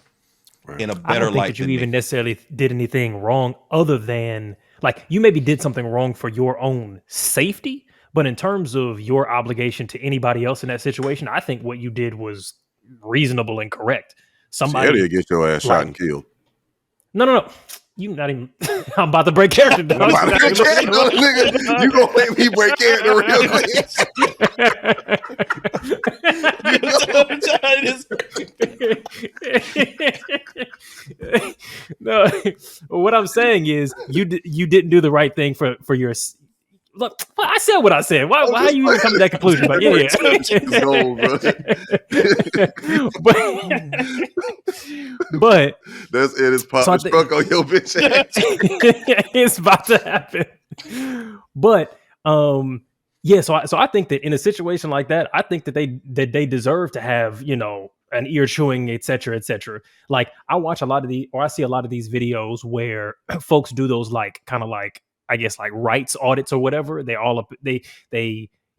in a I better don't think light that you than even me. necessarily did anything wrong, other than like you maybe did something wrong for your own safety. But in terms of your obligation to anybody else in that situation, I think what you did was reasonable and correct. Somebody Somebody get your ass shot and killed. No. You not even. I'm about to break character. Dog. I'm about to break character, nigga. You gonna make me break character real quick. No, what I'm saying is you didn't do the right thing for your. Look, I said what I said. Why are you even coming to that conclusion? But yeah. But that's it. It's popping struck on your bitch ass. It's about to happen. But yeah. So I think that in a situation like that, I think that they deserve to have, you know, an ear chewing, et cetera, et cetera. Like, I watch I see a lot of these videos where folks do those like kind of like, I guess, like rights audits or whatever. They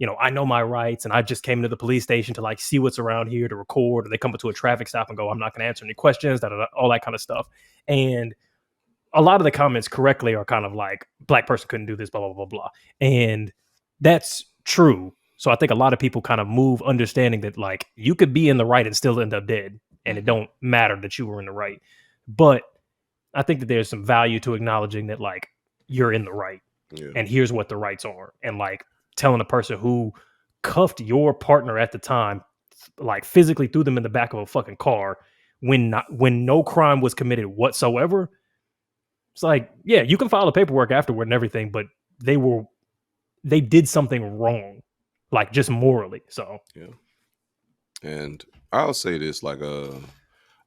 you know, I know my rights and I just came into the police station to like see what's around here to record, or they come to a traffic stop and go, I'm not going to answer any questions, all that kind of stuff. And a lot of the comments correctly are kind of like, black person couldn't do this, blah, blah, blah, blah. And that's true. So I think a lot of people kind of move understanding that like you could be in the right and still end up dead. And it don't matter that you were in the right. But I think that there's some value to acknowledging that like, you're in the right, and here's what the rights are, and like telling the person who cuffed your partner at the time, like physically threw them in the back of a fucking car when no crime was committed whatsoever. It's like, yeah, you can file the paperwork afterward and everything, but they did something wrong, like just morally. So yeah, and I'll say this, like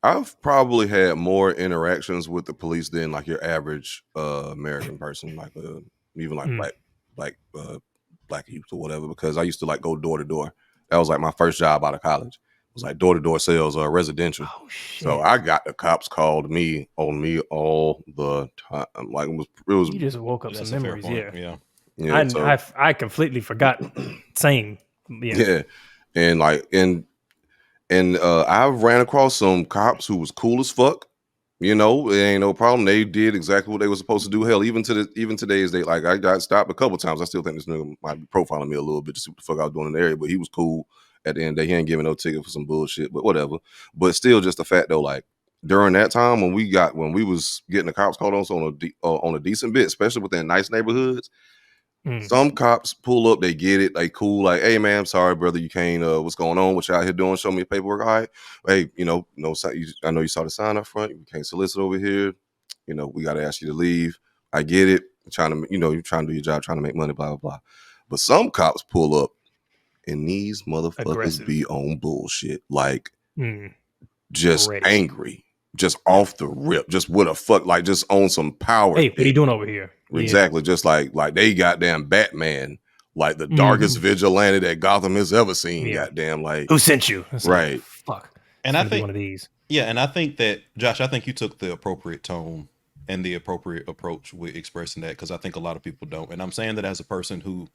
I've probably had more interactions with the police than like your average American person, like even like black youth or whatever, because I used to like go door to door. That was like my first job out of college. It was like door to door sales or residential. Oh, shit. So I got the cops called me on me all the time. Like it was. You just woke up some memories, yeah. I completely forgot. Same, yeah, and like And I ran across some cops who was cool as fuck. You know, it ain't no problem. They did exactly what they were supposed to do. Hell, even today's day, like I got stopped a couple times. I still think this nigga might be profiling me a little bit to see what the fuck I was doing in the area, but he was cool at the end of the day. He ain't giving no ticket for some bullshit, but whatever. But still, just the fact though, like during that time when we was getting the cops called on us on a decent bit, especially within nice neighborhoods. Some cops pull up, they get it, they cool, like, hey man, I'm sorry, brother, you can't. What's going on? What you out here doing? Show me your paperwork. All right, hey, I know you saw the sign up front. You can't solicit over here. You know, we got to ask you to leave. I get it. You're trying to do your job, trying to make money, blah blah blah. But some cops pull up, and these motherfuckers Aggressive. be on bullshit, like just Ready. angry, just off the rip, just what a fuck, like just on some power. Hey, what are you doing over here? Exactly, just like they goddamn Batman, like the darkest vigilante that Gotham has ever seen. Yeah. Goddamn, like Who sent you? It's right? Like, fuck. And It's I gonna be think one of these. Yeah, and I think that Josh, I think you took the appropriate tone and the appropriate approach with expressing that, because I think a lot of people don't. And I'm saying that as a person who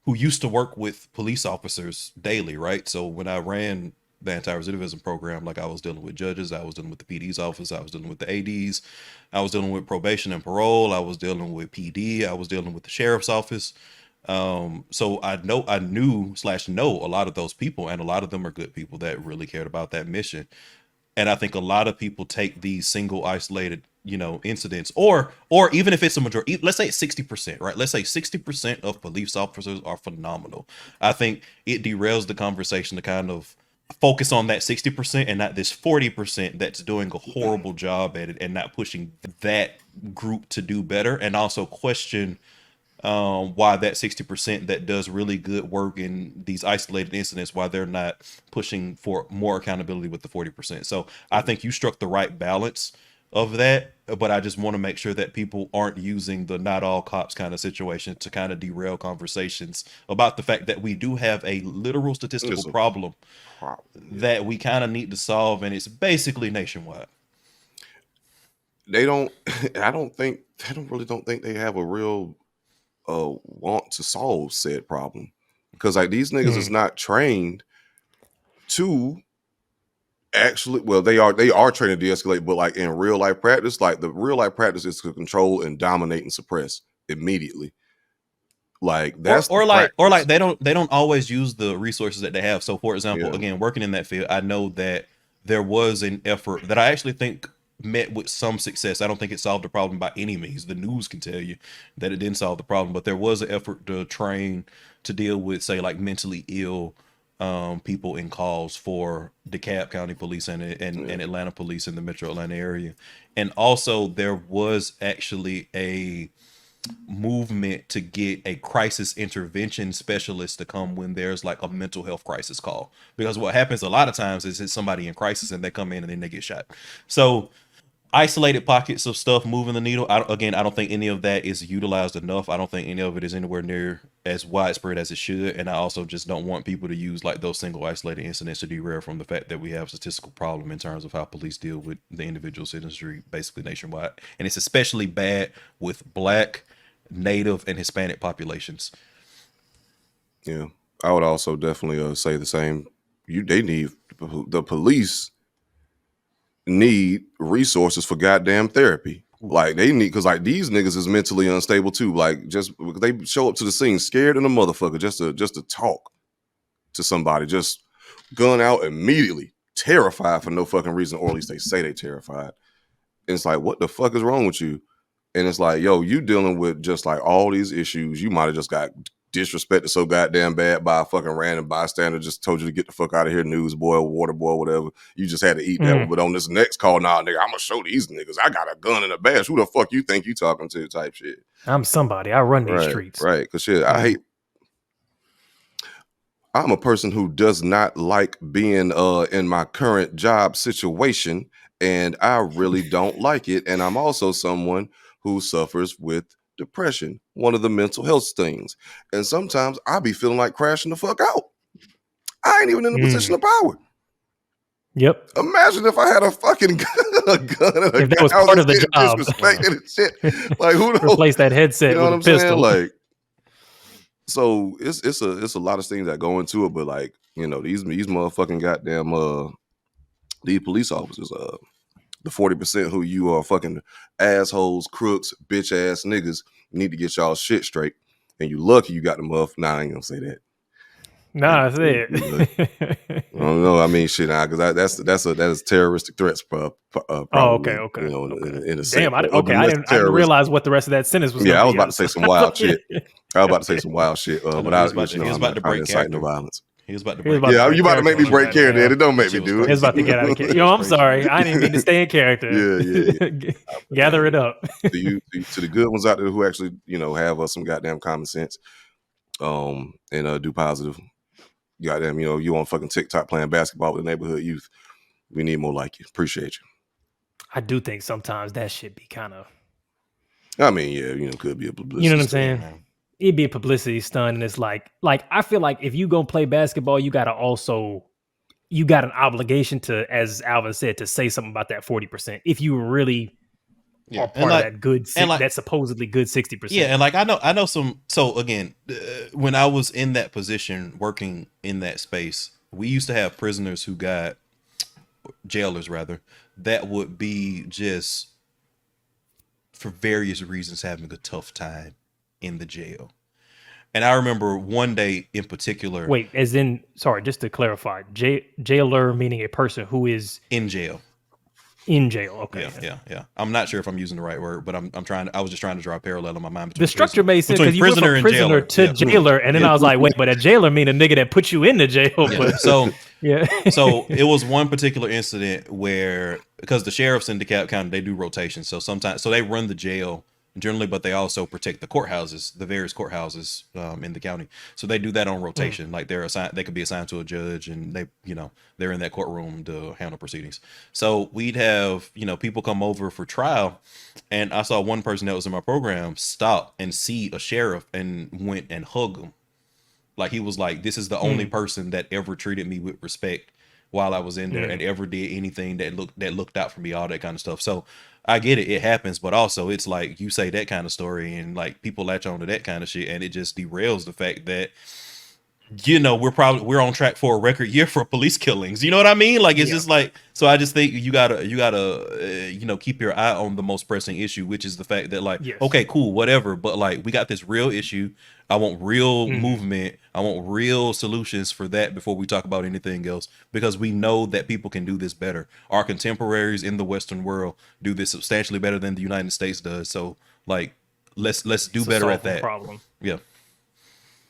used to work with police officers daily, right? So when I ran the anti-recidivism program, like I was dealing with judges, I was dealing with the PD's office, I was dealing with the ADs, I was dealing with probation and parole, I was dealing with PD, I was dealing with the sheriff's office. So I knew /know a lot of those people, and a lot of them are good people that really cared about that mission. And I think a lot of people take these single isolated, incidents, or even if it's a majority, let's say it's 60%, right? Let's say 60% of police officers are phenomenal. I think it derails the conversation to kind of focus on that 60% and not this 40% that's doing a horrible job at it and not pushing that group to do better, and also question why that 60% that does really good work in these isolated incidents, why they're not pushing for more accountability with the 40%. So I think you struck the right balance of that, but I just want to make sure that people aren't using the not all cops kind of situation to kind of derail conversations about the fact that we do have a literal statistical problem that we kind of need to solve, and it's basically nationwide. I don't think they have a real want to solve said problem, because like these niggas is not trained to actually, well, they are trained to de-escalate, but like in real life practice, like the real life practice is to control and dominate and suppress immediately. Like that's or like they don't always use the resources that they have. So for example, again, working in that field, I know that there was an effort that I actually think met with some success. I don't think it solved the problem by any means. The news can tell you that it didn't solve the problem, but there was an effort to train to deal with, say, like mentally ill people in calls for DeKalb County Police and Atlanta Police in the Metro Atlanta area. And also there was actually a movement to get a crisis intervention specialist to come when there's like a mental health crisis call, because what happens a lot of times is it's somebody in crisis and they come in and then they get shot. So isolated pockets of stuff moving the needle. I don't think any of that is utilized enough. I don't think any of it is anywhere near as widespread as it should. And I also just don't want people to use like those single isolated incidents to derail from the fact that we have a statistical problem in terms of how police deal with the individual citizenry basically nationwide. And it's especially bad with Black, Native, and Hispanic populations. Yeah, I would also definitely say the same. The police need resources for goddamn therapy. Like they need, because like these niggas is mentally unstable too. Like just they show up to the scene scared in a motherfucker just to talk to somebody, just gun out immediately, terrified for no fucking reason, or at least they say they terrified. And it's like, what the fuck is wrong with you? And it's like, yo, you dealing with just like all these issues. You might have just got disrespected so goddamn bad by a fucking random bystander, just told you to get the fuck out of here, newsboy, water boy, whatever. You just had to eat that one. But on this next call, nah, nigga, I'm gonna show these niggas I got a gun and a badge. Who the fuck you think you talking to? Type shit. I'm somebody. I run these streets. Right. Because shit, I'm a person who does not like being in my current job situation, and I really don't like it. And I'm also someone who suffers with depression, one of the mental health things. And sometimes I be feeling like crashing the fuck out. I ain't even in a position of power. Yep. Imagine if I had a fucking gun and if that was part of the job. Disrespected and shit. Like who knows? Replace that headset with a pistol. Like, So it's a lot of things that go into it, but like, you know, these motherfucking goddamn these police officers, the 40% who you are fucking assholes, crooks, bitch ass niggas, need to get y'all shit straight. And you lucky you got the nah, I ain't gonna say that. Nah, that's I it. don't know. I mean, shit, that is terroristic threats, Oh, probably. okay. You know, Okay. in a sense. Damn, I Or didn't terrorist. realize what the rest of that sentence was Yeah, gonna I was be. about to say some wild shit. I was about to say some wild shit, I know, but he was I, about to- you know, he was I'm about not to trying to break incite no character. violence. He was about to He was break. about to Yeah, break you about to make me character on break that, character, man. Eddie. Don't make Shit me was do crazy. it. It's about to get out of character. Yo, I'm sorry. I didn't mean to stay in character. Yeah. Gather it up. To the good ones out there who actually, you know, have some goddamn common sense, and do positive. Goddamn, you know, you on fucking TikTok playing basketball with the neighborhood youth. We need more like you. Appreciate you. I do think sometimes that should be kind of, I mean, yeah, you know, could be a publicity. you know what I'm stunt. saying? man. It'd be a publicity stunt, and it's like I feel like if you go play basketball, you got an obligation to, as Alvin said, to say something about that 40%. If you really Yeah, are part of that good, and like- that supposedly good 60%. Yeah, and like I know some. So again, when I was in that position, working in that space, we used to have prisoners who got jailers rather that would be just for various reasons having a tough time in the jail. And I remember one day in particular. Wait, as in, sorry, just to clarify, jailer meaning a person who is in jail. in jail. Okay. Yeah. I'm not sure if I'm using the right word, but I was just trying to draw a parallel in my mind between The structure made sense between because you went from prisoner to jailer, and then I was like, wait, but a jailer mean a nigga that put you into jail. Yeah. But So yeah. So it was one particular incident where, because the sheriffs in DeKalb County, they do rotations. So sometimes, they run the jail generally, but they also protect the courthouses, the various courthouses in the county. So they do that on rotation. Like they could be assigned to a judge, and they're in that courtroom to handle proceedings. So we'd have, people come over for trial, and I saw one person that was in my program stop and see a sheriff and went and hug him. Like, he was like, this is the only person that ever treated me with respect while I was in there and ever did anything that looked out for me, all that kind of stuff. So I get it happens, but also it's like, you say that kind of story and like people latch on to that kind of shit, and it just derails the fact that we're on track for a record year for police killings. You know what I mean? Like, it's just like, so I just think you gotta keep your eye on the most pressing issue, which is the fact that, like, okay, cool, whatever, but like, we got this real issue. I want real movement. I want real solutions for that before we talk about anything else, because we know that people can do this better. Our contemporaries in the Western world do this substantially better than the United States does. So like, let's do better at that. Problem. Yeah.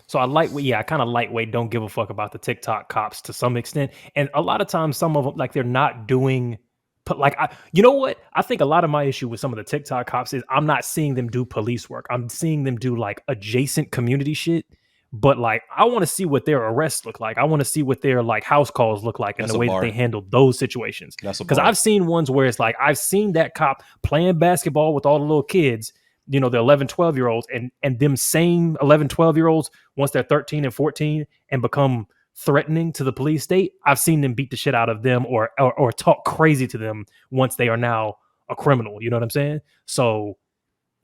So I kind of lightweight, don't give a fuck about the TikTok cops to some extent. And a lot of times some of them, like, they're not doing, but like, you know what? I think a lot of my issue with some of the TikTok cops is I'm not seeing them do police work. I'm seeing them do like adjacent community shit. But like, I want to see what their arrests look like. I want to see what their like house calls look like, and the way that they handle those situations. Because I've seen ones where it's like, I've seen that cop playing basketball with all the little kids, the 11, 12-year-olds, and them same 11, 12-year-olds, once they're 13 and 14 and become threatening to the police state, I've seen them beat the shit out of them or talk crazy to them once they are now a criminal. You know what I'm saying? So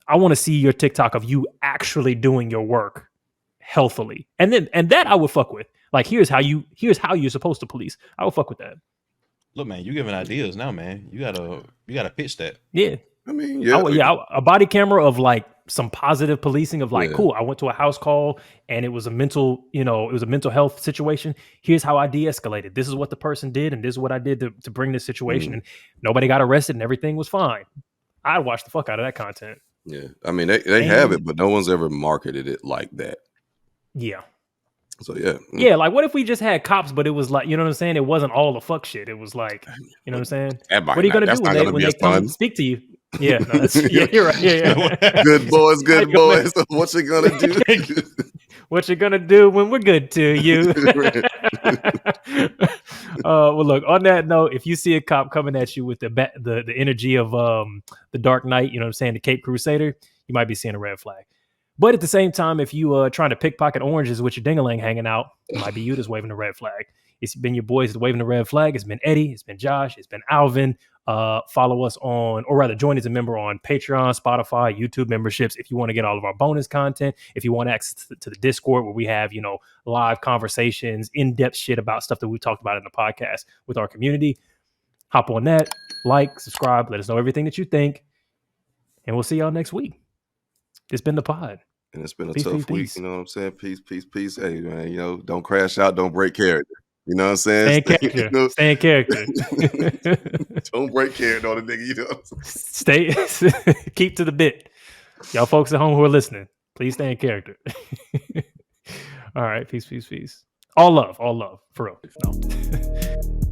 I want to see your TikTok of you actually doing your work healthily. And that I would fuck with. Like, here's how you're supposed to police. I would fuck with that. Look, man, you giving ideas now, man. You gotta pitch that. Yeah. I mean, a body camera of like some positive policing of like, cool, I went to a house call and it was a mental health situation. Here's how I de-escalated. This is what the person did, and this is what I did to bring this situation. And nobody got arrested and everything was fine. I'd watch the fuck out of that content. Yeah. I mean, they have it, but no one's ever marketed it like that. Yeah. So yeah. Yeah, like, what if we just had cops, but it was like, you know what I'm saying? It wasn't all the fuck shit. It was like, you know what I'm saying? What are you gonna do when they come speak to you? Yeah, no, yeah, you're right. Yeah. Good boys. What you gonna do? What you gonna do when we're good to you? Well, look, on that note, if you see a cop coming at you with the energy of the Dark Knight, you know what I'm saying, the Cape Crusader, you might be seeing a red flag. But at the same time, if you trying to pickpocket oranges with your ding-a-ling hanging out, it might be you that's waving the red flag. It's been your boys waving the red flag. It's been Eddie. It's been Josh. It's been Alvin. Follow us on, or rather join as a member on Patreon, Spotify, YouTube memberships. If you want to get all of our bonus content, if you want access to the Discord where we have, live conversations, in-depth shit about stuff that we talked about in the podcast with our community, hop on that, like, subscribe, let us know everything that you think. And we'll see y'all next week. It's been the pod. And it's been a Peace, tough peace, week. peace. You know what I'm saying? Peace, peace, peace. Hey, man, don't crash out. Don't break character. You know what I'm saying? Stay in character. Stay in character. Don't break character on the nigga. You know what I'm saying? Stay. Keep to the bit. Y'all folks at home who are listening, please stay in character. All right. Peace, peace, peace. All love. For real. No.